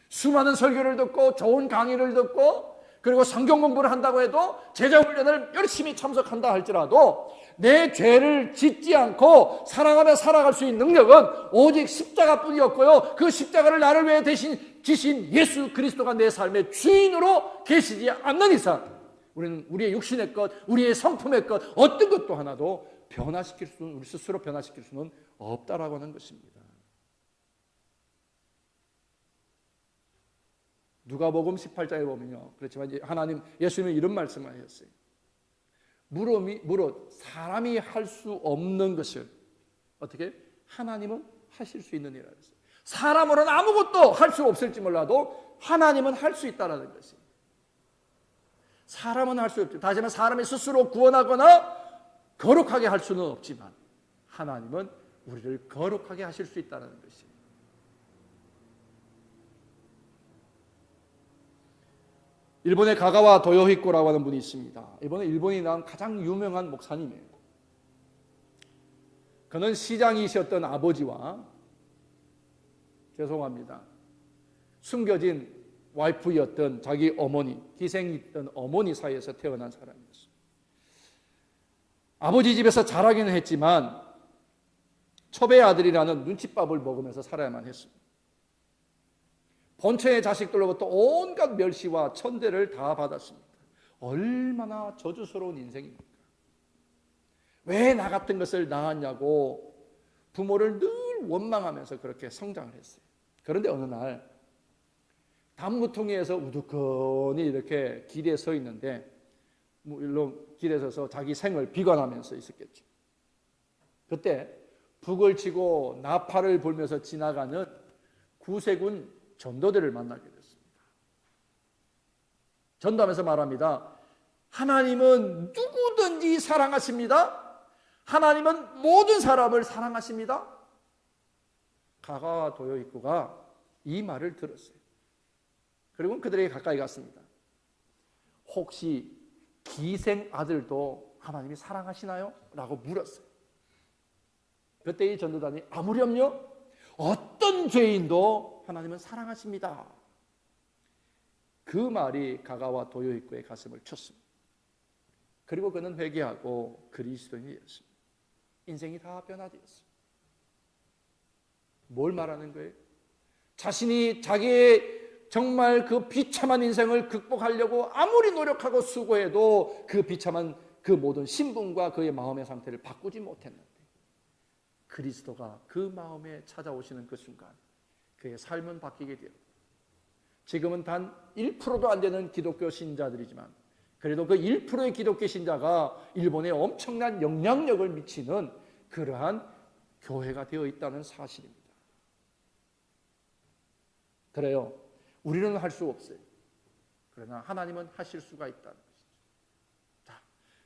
수많은 설교를 듣고 좋은 강의를 듣고 그리고 성경 공부를 한다고 해도 제자 훈련을 열심히 참석한다 할지라도 내 죄를 짓지 않고 사랑하며 살아갈 수 있는 능력은 오직 십자가뿐이었고요. 그 십자가를 나를 위해 대신 지신 예수 그리스도가 내 삶의 주인으로 계시지 않는 이상 우리는 우리의 육신의 것, 우리의 성품의 것, 어떤 것도 하나도 변화시킬 수는, 우리 스스로 변화시킬 수는 없다라고 하는 것입니다. 누가복음 18장에 보면요. 그렇지만 이제 하나님, 예수님은 이런 말씀을 하셨어요. 무릇 사람이 할 수 없는 것을 어떻게? 하나님은 하실 수 있는 일이라 했어요. 사람으로는 아무것도 할 수 없을지 몰라도 하나님은 할 수 있다는 것이에요. 사람은 할 수 없죠. 다시 말하면 사람이 스스로 구원하거나 거룩하게 할 수는 없지만 하나님은 우리를 거룩하게 하실 수 있다는 것이에요. 일본의 가가와 도요히코라고 하는 분이 있습니다. 이번에 일본이 낳은 가장 유명한 목사님이에요. 그는 시장이셨던 아버지와 죄송합니다. 숨겨진 와이프였던 자기 어머니, 기생이었던 어머니 사이에서 태어난 사람이었어요. 아버지 집에서 자라기는 했지만 첩의 아들이라는 눈칫밥을 먹으면서 살아야만 했습니다. 본처의 자식들로부터 온갖 멸시와 천대를 다 받았습니다. 얼마나 저주스러운 인생입니까? 왜 나 같은 것을 낳았냐고 부모를 늘 원망하면서 그렇게 성장을 했어요. 그런데 어느 날 단무통에서 우두커니 이렇게 길에 서 있는데 물론 길에 서서 자기 생을 비관하면서 있었겠죠. 그때 북을 치고 나팔을 불면서 지나가는 구세군 전도대를 만나게 됐습니다. 전도하면서 말합니다. 하나님은 누구든지 사랑하십니다. 하나님은 모든 사람을 사랑하십니다. 가가와 도요이쿠가 이 말을 들었어요. 그리고 그들에게 가까이 갔습니다. 혹시 기생 아들도 하나님이 사랑하시나요? 라고 물었어요. 그때 이 전도단이 아무렴요, 어떤 죄인도 하나님은 사랑하십니다. 그 말이 가가와 도요이쿠의 가슴을 쳤습니다. 그리고 그는 회개하고 그리스도인이 되었습니다. 인생이 다 변화되었습니다. 뭘 말하는 거예요? 자신이 자기의 정말 그 비참한 인생을 극복하려고 아무리 노력하고 수고해도 그 비참한 그 모든 신분과 그의 마음의 상태를 바꾸지 못했는데 그리스도가 그 마음에 찾아오시는 그 순간 그의 삶은 바뀌게 되었고 지금은 단 1%도 안 되는 기독교 신자들이지만 그래도 그 1%의 기독교 신자가 일본에 엄청난 영향력을 미치는 그러한 교회가 되어 있다는 사실입니다. 그래요. 우리는 할 수 없어요. 그러나 하나님은 하실 수가 있다는 것이죠. 자,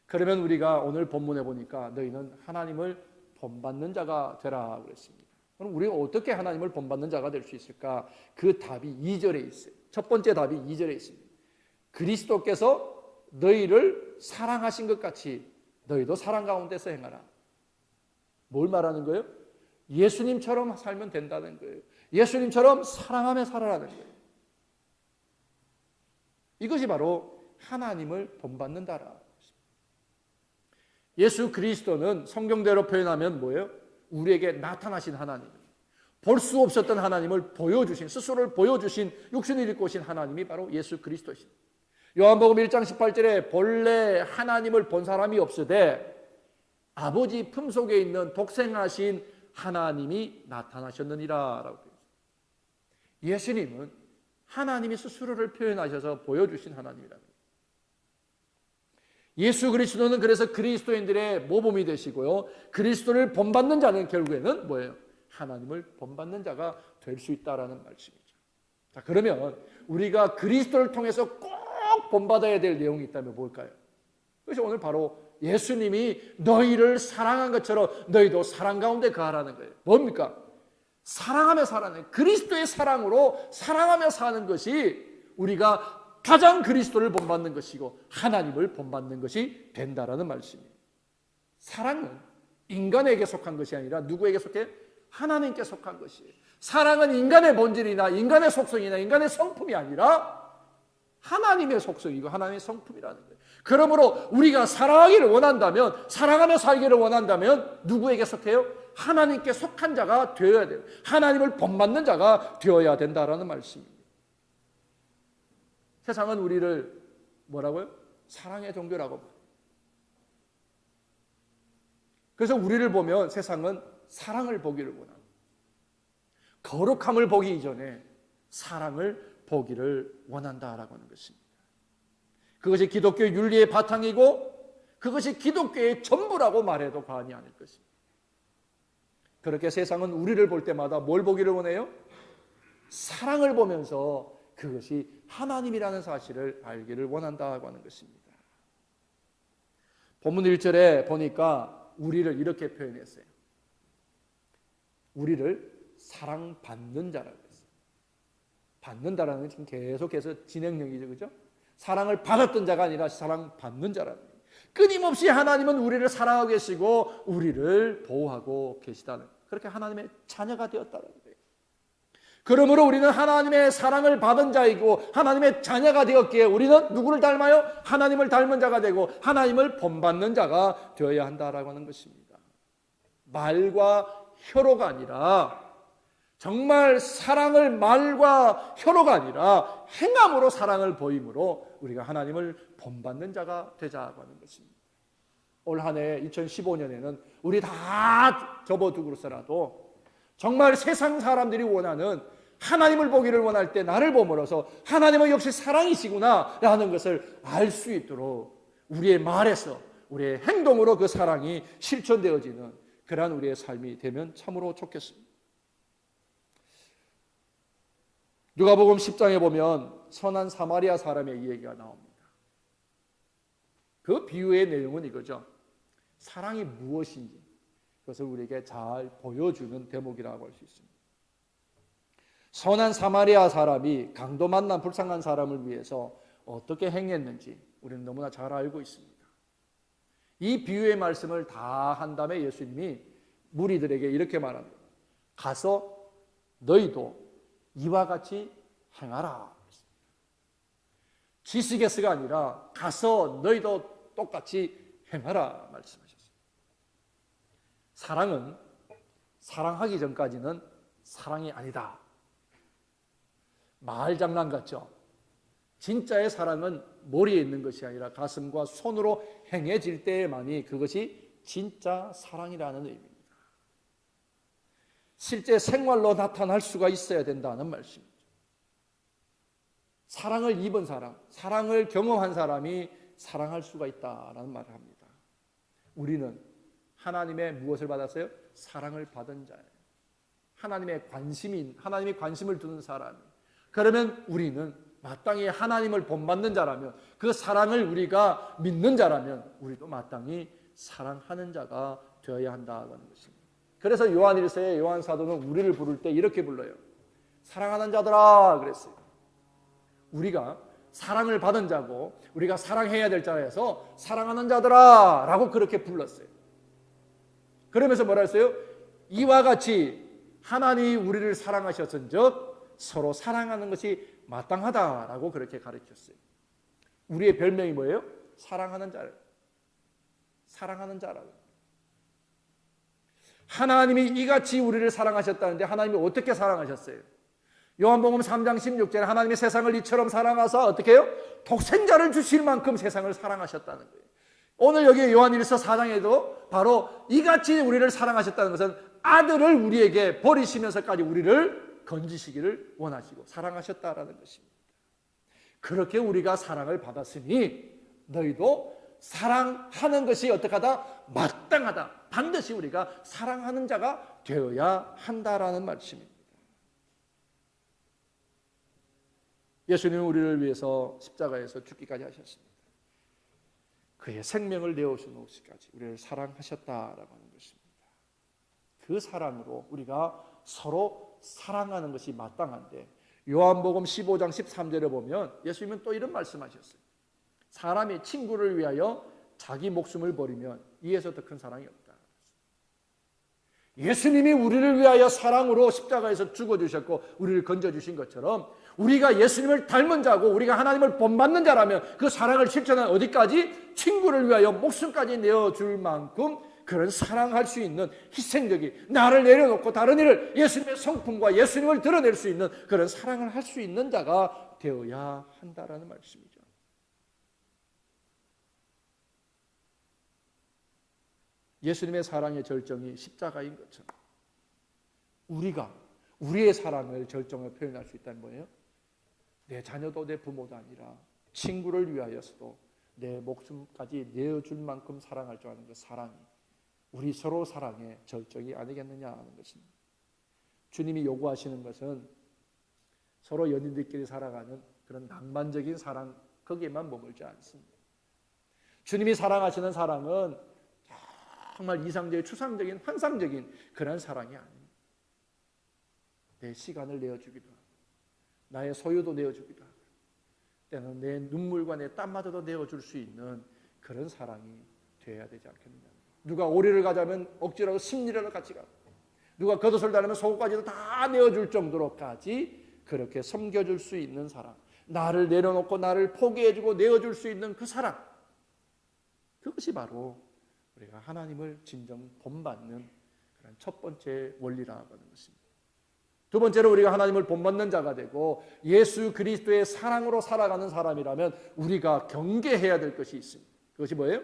그러면 우리가 오늘 본문에 보니까 너희는 하나님을 본받는 자가 되라 그랬습니다. 그럼 우리가 어떻게 하나님을 본받는 자가 될 수 있을까? 그 답이 2절에 있어요. 첫 번째 답이 2절에 있습니다. 그리스도께서 너희를 사랑하신 것 같이 너희도 사랑 가운데서 행하라. 뭘 말하는 거예요? 예수님처럼 살면 된다는 거예요. 예수님처럼 사랑하며 살아라는 거예요. 이것이 바로 하나님을 본받는다라. 예수 그리스도는 성경대로 표현하면 뭐예요? 우리에게 나타나신 하나님, 볼 수 없었던 하나님을 보여주신, 스스로를 보여주신, 육신을 입고 오신 하나님이 바로 예수 그리스도이십니다. 요한복음 1장 18절에 본래 하나님을 본 사람이 없으되 아버지 품속에 있는 독생하신 하나님이 나타나셨느니라 라고 되어 있습니다. 예수님은 하나님이 스스로를 표현하셔서 보여주신 하나님이라는 거예요. 예수 그리스도는 그래서 그리스도인들의 모범이 되시고요. 그리스도를 본받는 자는 결국에는 뭐예요? 하나님을 본받는 자가 될 수 있다라는 말씀이죠. 자, 그러면 우리가 그리스도를 통해서 꼭 본받아야 될 내용이 있다면 뭘까요? 그것이 오늘 바로 예수님이 너희를 사랑한 것처럼 너희도 사랑 가운데 거하라는 거예요. 뭡니까? 사랑하며 살아는 그리스도의 사랑으로 사랑하며 사는 것이 우리가 가장 그리스도를 본받는 것이고 하나님을 본받는 것이 된다라는 말씀이에요. 사랑은 인간에게 속한 것이 아니라 누구에게 속해? 하나님께 속한 것이에요. 사랑은 인간의 본질이나 인간의 속성이나 인간의 성품이 아니라 하나님의 속성이고 하나님의 성품이라는 거예요. 그러므로 우리가 사랑하기를 원한다면, 사랑하며 살기를 원한다면 누구에게 속해요? 하나님께 속한 자가 되어야 돼요. 하나님을 본받는 자가 되어야 된다라는 말씀입니다. 세상은 우리를 뭐라고요? 사랑의 종교라고 봐요. 그래서 우리를 보면 세상은 사랑을 보기를 원합니다. 거룩함을 보기 이전에 사랑을 보기를 원한다라고 하는 것입니다. 그것이 기독교 윤리의 바탕이고 그것이 기독교의 전부라고 말해도 과언이 아닐 것입니다. 그렇게 세상은 우리를 볼 때마다 뭘 보기를 원해요? 사랑을 보면서 그것이 하나님이라는 사실을 알기를 원한다고 하는 것입니다. 본문 1절에 보니까 우리를 이렇게 표현했어요. 우리를 사랑받는 자라고 했어요. 받는다라는 건 지금 계속해서 진행형이죠, 그죠? 사랑을 받았던 자가 아니라 사랑받는 자라는 거예요. 끊임없이 하나님은 우리를 사랑하고 계시고 우리를 보호하고 계시다는, 그렇게 하나님의 자녀가 되었다는 거예요. 그러므로 우리는 하나님의 사랑을 받은 자이고 하나님의 자녀가 되었기에 우리는 누구를 닮아요? 하나님을 닮은 자가 되고 하나님을 본받는 자가 되어야 한다라고 하는 것입니다. 말과 혀로가 아니라, 정말 사랑을 말과 혀로가 아니라 행함으로 사랑을 보임으로 우리가 하나님을 본받는 자가 되자고 하는 것입니다. 올 한 해 2015년에는 우리 다 접어두고서라도 정말 세상 사람들이 원하는 하나님을 보기를 원할 때 나를 보므로서 하나님은 역시 사랑이시구나 라는 것을 알 수 있도록 우리의 말에서 우리의 행동으로 그 사랑이 실천되어지는 그러한 우리의 삶이 되면 참으로 좋겠습니다. 누가복음 10장에 보면 선한 사마리아 사람의 이야기가 나옵니다. 그 비유의 내용은 이거죠. 사랑이 무엇인지 그것을 우리에게 잘 보여주는 대목이라고 할 수 있습니다. 선한 사마리아 사람이 강도 만난 불쌍한 사람을 위해서 어떻게 행했는지 우리는 너무나 잘 알고 있습니다. 이 비유의 말씀을 다 한 다음에 예수님이 무리들에게 이렇게 말합니다. 가서 너희도 이와 같이 행하라. 지시게스가 아니라 가서 너희도 똑같이 행하라 말씀하셨어요. 사랑은 사랑하기 전까지는 사랑이 아니다. 말장난 같죠? 진짜의 사랑은 머리에 있는 것이 아니라 가슴과 손으로 행해질 때에만이 그것이 진짜 사랑이라는 의미입니다. 실제 생활로 나타날 수가 있어야 된다는 말씀이죠. 사랑을 입은 사람, 사랑을 경험한 사람이 사랑할 수가 있다라는 말을 합니다. 우리는 하나님의 무엇을 받았어요? 사랑을 받은 자예요. 하나님의 하나님이 관심을 두는 사람이에요. 그러면 우리는 마땅히 하나님을 본받는 자라면, 그 사랑을 우리가 믿는 자라면 우리도 마땅히 사랑하는 자가 되어야 한다는 것입니다. 그래서 요한일서에 요한 사도는 우리를 부를 때 이렇게 불러요. 사랑하는 자들아 그랬어요. 우리가 사랑을 받은 자고 우리가 사랑해야 될 자라서 사랑하는 자들아 라고 그렇게 불렀어요. 그러면서 뭐라 했어요? 이와 같이 하나님이 우리를 사랑하셨은즉 서로 사랑하는 것이 마땅하다라고 그렇게 가르쳤어요. 우리의 별명이 뭐예요? 사랑하는 자예요. 사랑하는 자라고. 하나님이 이같이 우리를 사랑하셨다는데 하나님이 어떻게 사랑하셨어요? 요한복음 3장 16절에 하나님이 세상을 이처럼 사랑하사 어떻게 해요? 독생자를 주실 만큼 세상을 사랑하셨다는 거예요. 오늘 여기 요한일서 4장에도 바로 이같이 우리를 사랑하셨다는 것은 아들을 우리에게 버리시면서까지 우리를 건지시기를 원하시고 사랑하셨다라는 것입니다. 그렇게 우리가 사랑을 받았으니 너희도 사랑하는 것이 어떻게 하다? 마땅하다. 반드시 우리가 사랑하는 자가 되어야 한다라는 말씀입니다. 예수님은 우리를 위해서 십자가에서 죽기까지 하셨습니다. 그의 생명을 내어주시기까지 우리를 사랑하셨다라고 하는 것입니다. 그 사랑으로 우리가 서로 사랑하는 것이 마땅한데 요한복음 15장 13절에 보면 예수님은 또 이런 말씀하셨어요. 사람이 친구를 위하여 자기 목숨을 버리면 이에서 더 큰 사랑이 없다. 예수님이 우리를 위하여 사랑으로 십자가에서 죽어주셨고 우리를 건져주신 것처럼 우리가 예수님을 닮은 자고 우리가 하나님을 본받는 자라면 그 사랑을 실천한 어디까지? 친구를 위하여 목숨까지 내어줄 만큼 그런 사랑할 수 있는 희생적인, 나를 내려놓고 다른 일을, 예수님의 성품과 예수님을 드러낼 수 있는 그런 사랑을 할 수 있는 자가 되어야 한다라는 말씀이죠. 예수님의 사랑의 절정이 십자가인 것처럼 우리가 우리의 사랑을 절정을 표현할 수 있다는 거예요. 내 자녀도 내 부모도 아니라 친구를 위하여서도 내 목숨까지 내어줄 만큼 사랑할 줄 아는 그 사랑이 우리 서로 사랑의 절정이 아니겠느냐 하는 것입니다. 주님이 요구하시는 것은 서로 연인들끼리 살아가는 그런 낭만적인 사랑, 거기에만 머물지 않습니다. 주님이 사랑하시는 사랑은 정말 이상적인, 추상적인, 환상적인 그런 사랑이 아닙니다. 내 시간을 내어주기도 하고 나의 소유도 내어주기도 하고 때는 내 눈물과 내 땀마저도 내어줄 수 있는 그런 사랑이 되어야 되지 않겠느냐. 누가 오리를 가자면 억지로 심리를 같이 가고 누가 겉옷을 달으면 속옷까지도 다 내어줄 정도로까지 그렇게 섬겨줄 수 있는 사랑, 나를 내려놓고 나를 포기해주고 내어줄 수 있는 그 사랑, 그것이 바로 우리가 하나님을 진정 본받는 그런 첫 번째 원리라고 하는 것입니다. 두 번째로 우리가 하나님을 본받는 자가 되고 예수 그리스도의 사랑으로 살아가는 사람이라면 우리가 경계해야 될 것이 있습니다. 그것이 뭐예요?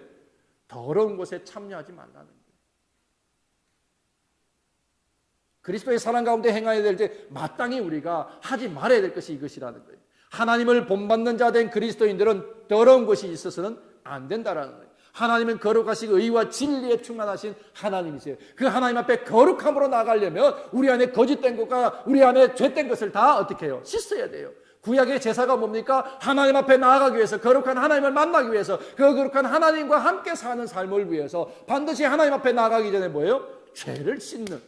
더러운 것에 참여하지 말라는 거예요. 그리스도의 사랑 가운데 행해야 될 때 마땅히 우리가 하지 말아야 될 것이 이것이라는 거예요. 하나님을 본받는 자 된 그리스도인들은 더러운 것이 있어서는 안 된다라는 거예요. 하나님은 거룩하시고 의와 진리에 충만하신 하나님이세요. 그 하나님 앞에 거룩함으로 나가려면 우리 안에 거짓된 것과 우리 안에 죄된 것을 다 어떻게 해요? 씻어야 돼요. 구약의 제사가 뭡니까? 하나님 앞에 나아가기 위해서, 거룩한 하나님을 만나기 위해서, 그 거룩한 하나님과 함께 사는 삶을 위해서 반드시 하나님 앞에 나아가기 전에 뭐예요? 죄를 씻는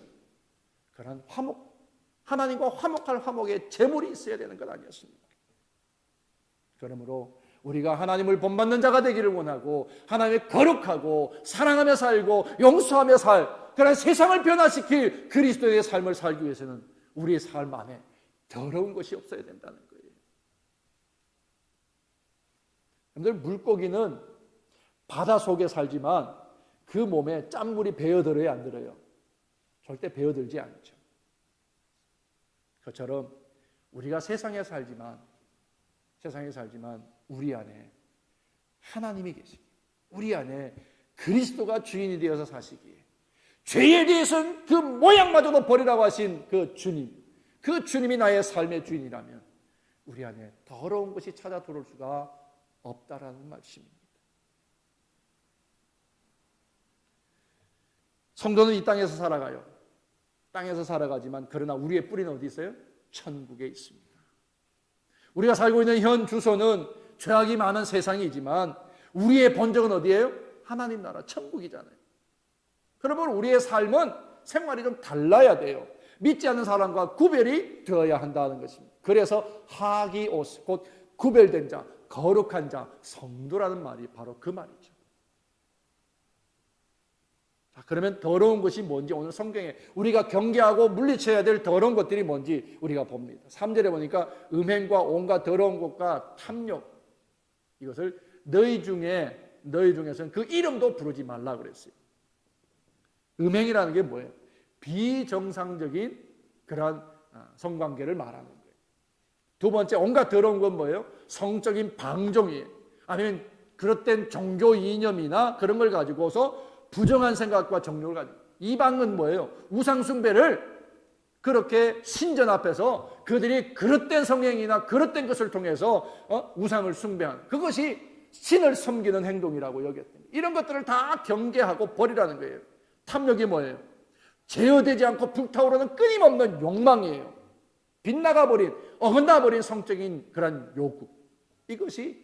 그런 화목, 하나님과 화목할 화목의 제물이 있어야 되는 것 아니었습니까? 그러므로 우리가 하나님을 본받는 자가 되기를 원하고 하나님의 거룩하고 사랑하며 살고 용서하며 살 그런 세상을 변화시킬 그리스도의 삶을 살기 위해서는 우리의 삶 안에 더러운 것이 없어야 된다는 거예요. 여러분들, 물고기는 바다 속에 살지만 그 몸에 짠물이 배어들어야 안 들어요? 절대 배어들지 않죠. 그처럼 우리가 세상에 살지만 우리 안에 하나님이 계시기, 우리 안에 그리스도가 주인이 되어서 사시기에, 죄에 대해서는 그 모양마저도 버리라고 하신 그 주님이 나의 삶의 주인이라면 우리 안에 더러운 것이 찾아 들어올 수가 없다라는 말씀입니다. 성도는 이 땅에서 살아가요. 땅에서 살아가지만 그러나 우리의 뿌리는 어디 있어요? 천국에 있습니다. 우리가 살고 있는 현 주소는 죄악이 많은 세상이지만 우리의 본적은 어디예요? 하나님 나라 천국이잖아요. 그러면 우리의 삶은 생활이 좀 달라야 돼요. 믿지 않는 사람과 구별이 되어야 한다는 것입니다. 그래서 하기오스, 곧 구별된 자, 거룩한 자, 성도라는 말이 바로 그 말이죠. 자, 그러면 더러운 것이 뭔지 오늘 성경에 우리가 경계하고 물리쳐야 될 더러운 것들이 뭔지 우리가 봅니다. 3절에 보니까 음행과 온갖 더러운 것과 탐욕, 이것을 너희 중에서는 그 이름도 부르지 말라 그랬어요. 음행이라는 게 뭐예요? 비정상적인 그런 성관계를 말하는 거예요. 두 번째, 온갖 더러운 건 뭐예요? 성적인 방종이에요. 아니면 그릇된 종교 이념이나 그런 걸 가지고서 부정한 생각과 정욕을 가지고. 이방은 뭐예요? 우상숭배를 그렇게 신전 앞에서 그들이 그릇된 성행이나 그릇된 것을 통해서 우상을 숭배한, 그것이 신을 섬기는 행동이라고 여겼던, 이런 것들을 다 경계하고 버리라는 거예요. 탐욕이 뭐예요? 제어되지 않고 불타오르는 끊임없는 욕망이에요. 빗나가버린, 어긋나버린 성적인 그런 요구, 이것이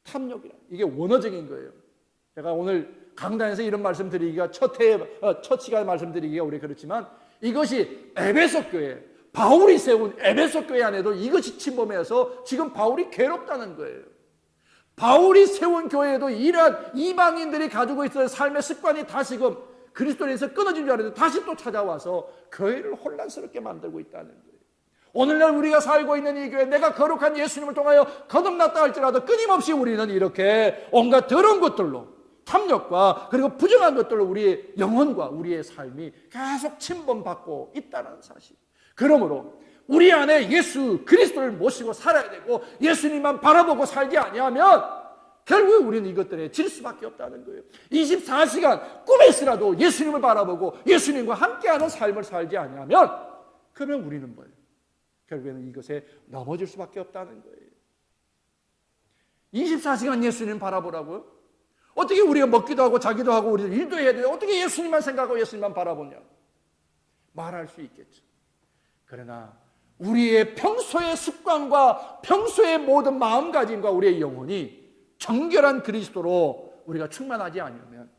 탐욕이라. 이게 원어적인 거예요. 제가 오늘 강단에서 이런 말씀 드리기가 첫 시간 말씀드리기가 우리 그렇지만, 이것이 에베소 교회, 바울이 세운 에베소 교회 안에도 이것이 침범해서 지금 바울이 괴롭다는 거예요. 바울이 세운 교회에도 이러한 이방인들이 가지고 있던 삶의 습관이 다시금 그리스도인에서 끊어진 줄 알았는데 다시 또 찾아와서 교회를 혼란스럽게 만들고 있다는 거예요. 오늘날 우리가 살고 있는 이 교회, 내가 거룩한 예수님을 통하여 거듭났다 할지라도 끊임없이 우리는 이렇게 온갖 더러운 것들로, 탐욕과 그리고 부정한 것들로 우리의 영혼과 우리의 삶이 계속 침범받고 있다는 사실. 그러므로 우리 안에 예수 그리스도를 모시고 살아야 되고 예수님만 바라보고 살지 아니하면 결국 우리는 이것들에 질 수밖에 없다는 거예요. 24시간 꿈에서라도 예수님을 바라보고 예수님과 함께하는 삶을 살지 아니하면 그러면 우리는 뭐예요? 결국에는 이것에 넘어질 수밖에 없다는 거예요. 24시간 예수님 바라보라고요? 어떻게 우리가 먹기도 하고 자기도 하고 우리 일도 해야 돼요? 어떻게 예수님만 생각하고 예수님만 바라보냐? 말할 수 있겠죠. 그러나 우리의 평소의 습관과 평소의 모든 마음가짐과 우리의 영혼이 정결한 그리스도로 우리가 충만하지 않으면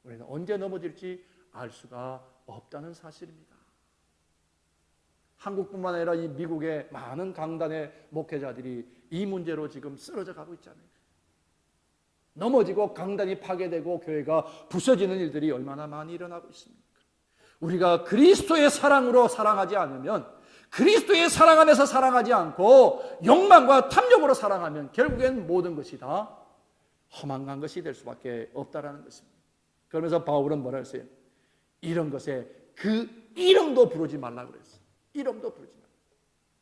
우리는 언제 넘어질지 알 수가 없다는 사실입니다. 한국뿐만 아니라 이 미국의 많은 강단의 목회자들이 이 문제로 지금 쓰러져 가고 있잖아요. 넘어지고 강단이 파괴되고 교회가 부서지는 일들이 얼마나 많이 일어나고 있습니까? 우리가 그리스도의 사랑으로 사랑하지 않으면, 그리스도의 사랑 안에서 사랑하지 않고 욕망과 탐욕으로 사랑하면 결국엔 모든 것이 다 허망한 것이 될 수밖에 없다라는 것입니다. 그러면서 바울은 뭐라 했어요? 이런 것에 그 이름도 부르지 말라고 그랬어요. 이름도 부르지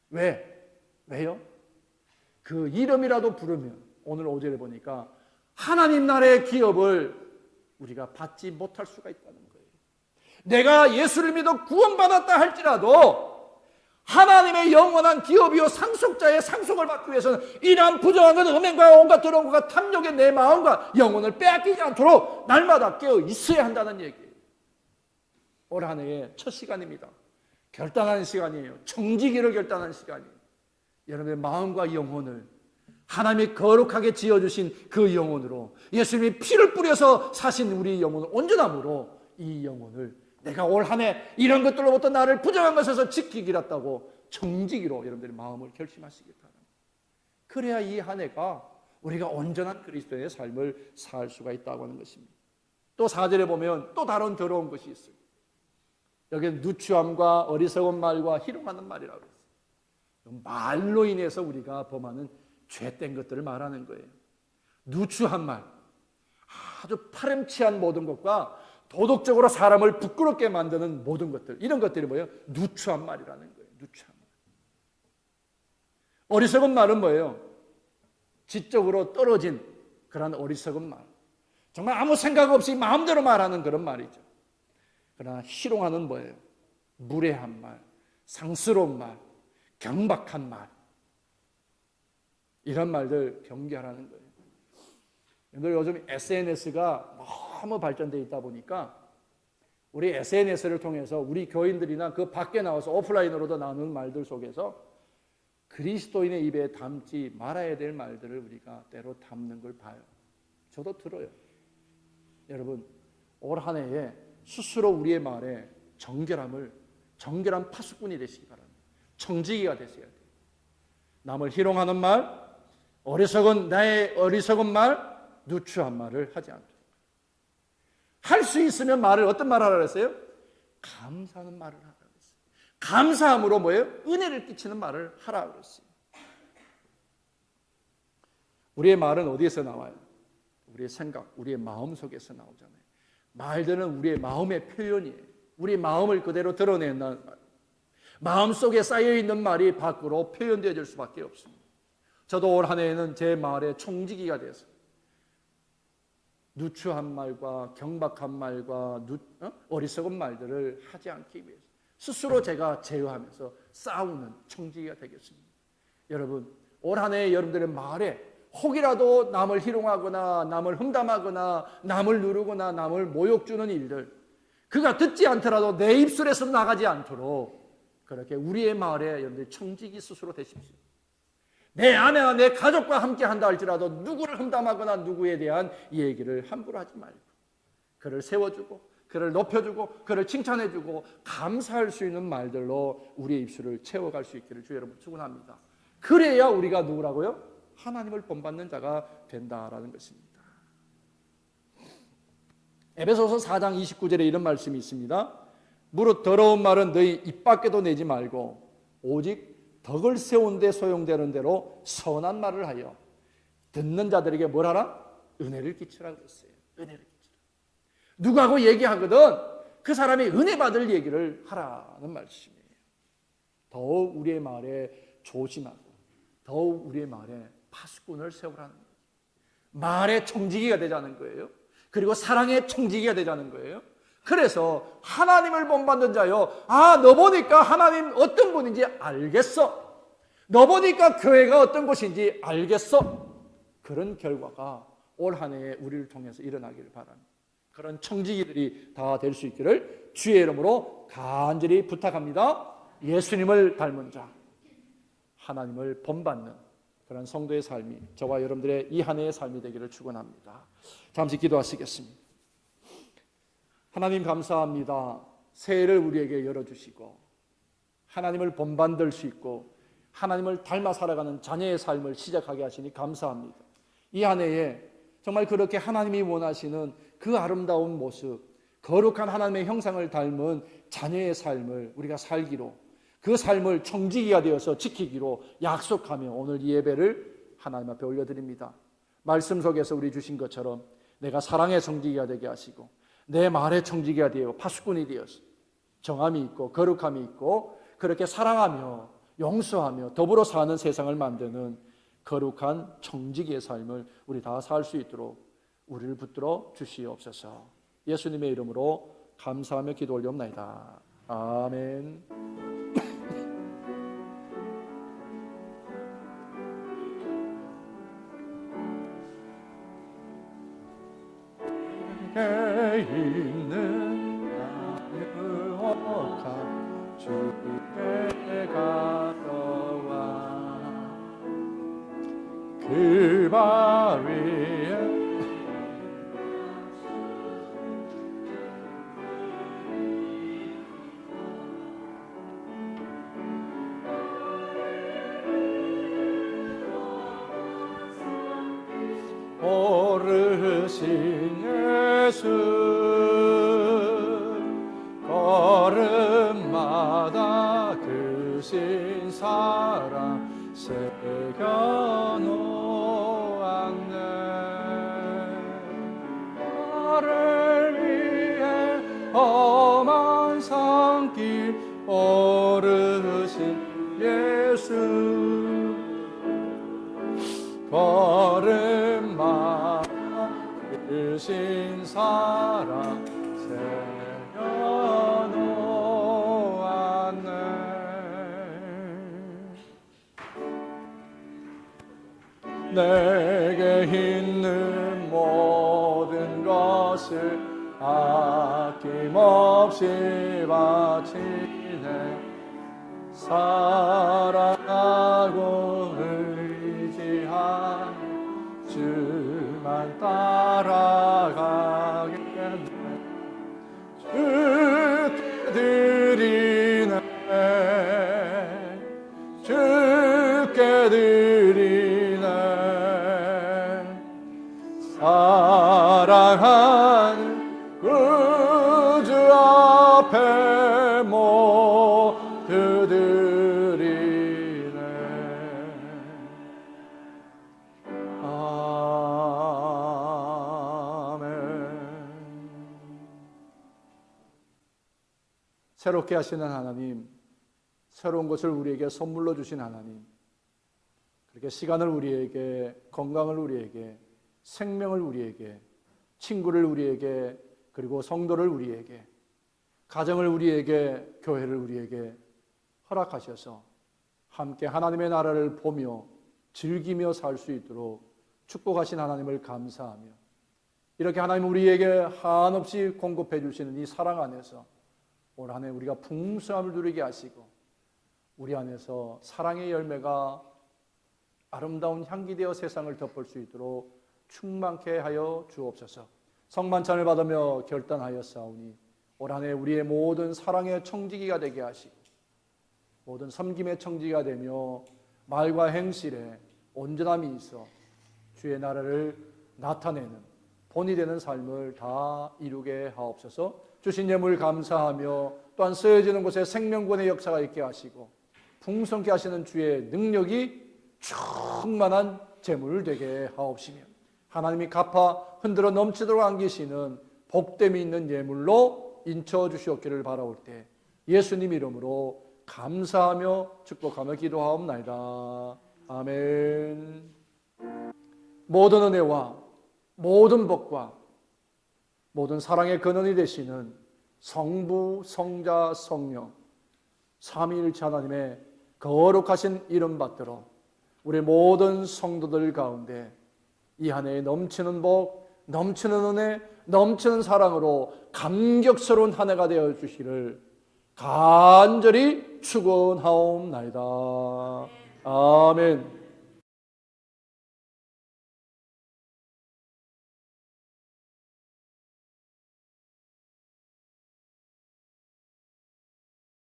말라. 왜요? 그 이름이라도 부르면 오늘 5절에 보니까 하나님 나라의 기업을 우리가 받지 못할 수가 있다는 거예요. 내가 예수를 믿어 구원받았다 할지라도 하나님의 영원한 기업이요 상속자의 상속을 받기 위해서는 이러한 부정한 것, 음행과 온갖 더러운 것과 탐욕의 내 마음과 영혼을 빼앗기지 않도록 날마다 깨어 있어야 한다는 얘기예요. 올 한 해의 첫 시간입니다. 결단하는 시간이에요. 청지기를 결단하는 시간이에요. 여러분의 마음과 영혼을 하나님이 거룩하게 지어주신 그 영혼으로, 예수님이 피를 뿌려서 사신 우리 영혼을 온전함으로, 이 영혼을 내가 올 한 해 이런 것들로부터 나를 부정한 것에서 지키기랬다고 청지기로 여러분들의 마음을 결심하시기 바랍니다. 그래야 이 한 해가 우리가 온전한 그리스도의 삶을 살 수가 있다고 하는 것입니다. 또 4절에 보면 또 다른 더러운 것이 있어요. 여기는 누추함과 어리석은 말과 희롱하는 말이라고 했어요. 말로 인해서 우리가 범하는 죄된 것들을 말하는 거예요. 누추한 말, 아주 파렴치한 모든 것과 도덕적으로 사람을 부끄럽게 만드는 모든 것들, 이런 것들이 뭐예요? 누추한 말이라는 거예요. 누추한 말. 어리석은 말은 뭐예요? 지적으로 떨어진 그런 어리석은 말, 정말 아무 생각 없이 마음대로 말하는 그런 말이죠. 그러나 희롱하는 뭐예요? 무례한 말, 상스러운 말, 경박한 말, 이런 말들 경계하라는 거예요. 요즘 SNS가 너무 발전되어 있다 보니까 우리 SNS를 통해서 우리 교인들이나 그 밖에 나와서 오프라인으로도 나누는 말들 속에서 그리스도인의 입에 담지 말아야 될 말들을 우리가 때로 담는 걸 봐요. 저도 들어요. 여러분, 올 한 해에 스스로 우리의 말에 정결한 파수꾼이 되시기 바랍니다. 청지기가 되셔야 돼요. 남을 희롱하는 말, 나의 어리석은 말, 누추한 말을 하지 않도록. 할 수 있으면 어떤 말을 하라 그랬어요? 감사하는 말을 하라 그랬어요. 감사함으로 뭐예요? 은혜를 끼치는 말을 하라 그랬어요. 우리의 말은 어디에서 나와요? 우리의 생각, 우리의 마음 속에서 나오잖아요. 말들은 우리의 마음의 표현이에요. 우리 마음을 그대로 드러내는 말. 마음속에 쌓여있는 말이 밖으로 표현되어질 수밖에 없습니다. 저도 올 한 해에는 제 말에 청지기가 돼서 누추한 말과 경박한 말과 어리석은 말들을 하지 않기 위해서 스스로 제가 제어하면서 싸우는 청지기가 되겠습니다. 여러분, 올 한 해 여러분들의 말에 혹이라도 남을 희롱하거나 남을 험담하거나 남을 누르거나 남을 모욕 주는 일들, 그가 듣지 않더라도 내 입술에서 나가지 않도록 그렇게 우리의 말에 여러분들 청지기 스스로 되십시오. 내 아내와 내 가족과 함께 한다 할지라도 누구를 험담하거나 누구에 대한 얘기를 함부로 하지 말고 그를 세워주고 그를 높여주고 그를 칭찬해주고 감사할 수 있는 말들로 우리의 입술을 채워갈 수 있기를 주 여러분 축원합니다. 그래야 우리가 누구라고요? 하나님을 본받는 자가 된다라는 것입니다. 에베소서 4장 29절에 이런 말씀이 있습니다. 무릇 더러운 말은 너희 입 밖에도 내지 말고 오직 덕을 세운 데 소용되는 대로 선한 말을 하여 듣는 자들에게 뭘 하라? 은혜를 끼치라 그랬어요. 은혜를 끼치라. 누구하고 얘기하거든 그 사람이 은혜 받을 얘기를 하라는 말씀이에요. 더욱 우리의 말에 조심하고 더욱 우리의 말에 파수꾼을 세우라는 거예요. 말의 청지기가 되자는 거예요. 그리고 사랑의 청지기가 되자는 거예요. 그래서 하나님을 본받는 자요, 너 보니까 하나님 어떤 분인지 알겠어. 너 보니까 교회가 어떤 곳인지 알겠어. 그런 결과가 올 한 해에 우리를 통해서 일어나기를 바랍니다. 그런 청지기들이 다 될 수 있기를 주의 이름으로 간절히 부탁합니다. 예수님을 닮은 자, 하나님을 본받는 그런 성도의 삶이 저와 여러분들의 이 한 해의 삶이 되기를 축원합니다. 잠시 기도하시겠습니다. 하나님 감사합니다. 새해를 우리에게 열어주시고 하나님을 본받을 수 있고 하나님을 닮아 살아가는 자녀의 삶을 시작하게 하시니 감사합니다. 이 한 해에 정말 그렇게 하나님이 원하시는 그 아름다운 모습, 거룩한 하나님의 형상을 닮은 자녀의 삶을 우리가 살기로, 그 삶을 청지기가 되어서 지키기로 약속하며 오늘 이 예배를 하나님 앞에 올려드립니다. 말씀 속에서 우리 주신 것처럼 내가 사랑의 청지기가 되게 하시고 내 말의 청지기가 되어 파수꾼이 되어서 정함이 있고 거룩함이 있고 그렇게 사랑하며 용서하며 더불어 사는 세상을 만드는 거룩한 청지기의 삶을 우리 다 살 수 있도록 우리를 붙들어 주시옵소서. 예수님의 이름으로 감사하며 기도 올리옵나이다. 아멘. 있는 나를 옥합 주께 가져와 그 발 위에 오르신 예수 걸음마다 그 신사랑 새겨놓았네. 나를 위해 험한 산길 오르신 예수 걸음마다 그 신사랑 새겨놓았네. 내게 있는 모든 것을 아낌없이 바치네. 사랑하고 의지한 주만 따라가겠네. 주께 드리네. 주께 드리네. 사랑하는 구주 앞에 모두 드리네. 새롭게 하시는 하나님, 새로운 것을 우리에게 선물로 주신 하나님, 그렇게 시간을 우리에게, 건강을 우리에게, 생명을 우리에게, 친구를 우리에게, 그리고 성도를 우리에게, 가정을 우리에게, 교회를 우리에게 허락하셔서 함께 하나님의 나라를 보며 즐기며 살 수 있도록 축복하신 하나님을 감사하며, 이렇게 하나님 우리에게 한없이 공급해 주시는 이 사랑 안에서 올 한 해 우리가 풍성함을 누리게 하시고, 우리 안에서 사랑의 열매가 아름다운 향기 되어 세상을 덮을 수 있도록 충만케 하여 주옵소서. 성만찬을 받으며 결단하였사오니 올 한 해 우리의 모든 사랑의 청지기가 되게 하시고, 모든 섬김의 청지기가 되며 말과 행실에 온전함이 있어 주의 나라를 나타내는 본이 되는 삶을 다 이루게 하옵소서. 주신 예물 감사하며 또한 쓰여지는 곳에 생명권의 역사가 있게 하시고, 풍성케 하시는 주의 능력이 충만한 재물 되게 하옵시며, 하나님이 갚아 흔들어 넘치도록 안기시는 복됨이 있는 예물로 인쳐 주시옵기를 바라올 때 예수님 이름으로 감사하며 축복하며 기도하옵나이다. 아멘. 모든 은혜와 모든 복과 모든 사랑의 근원이 되시는 성부, 성자, 성령 삼위일체 하나님의 거룩하신 이름 받들어 우리 모든 성도들 가운데 이 한 해에 넘치는 복, 넘치는 은혜, 넘치는 사랑으로 감격스러운 한 해가 되어 주시기를 간절히 축원하옵나이다. 아멘.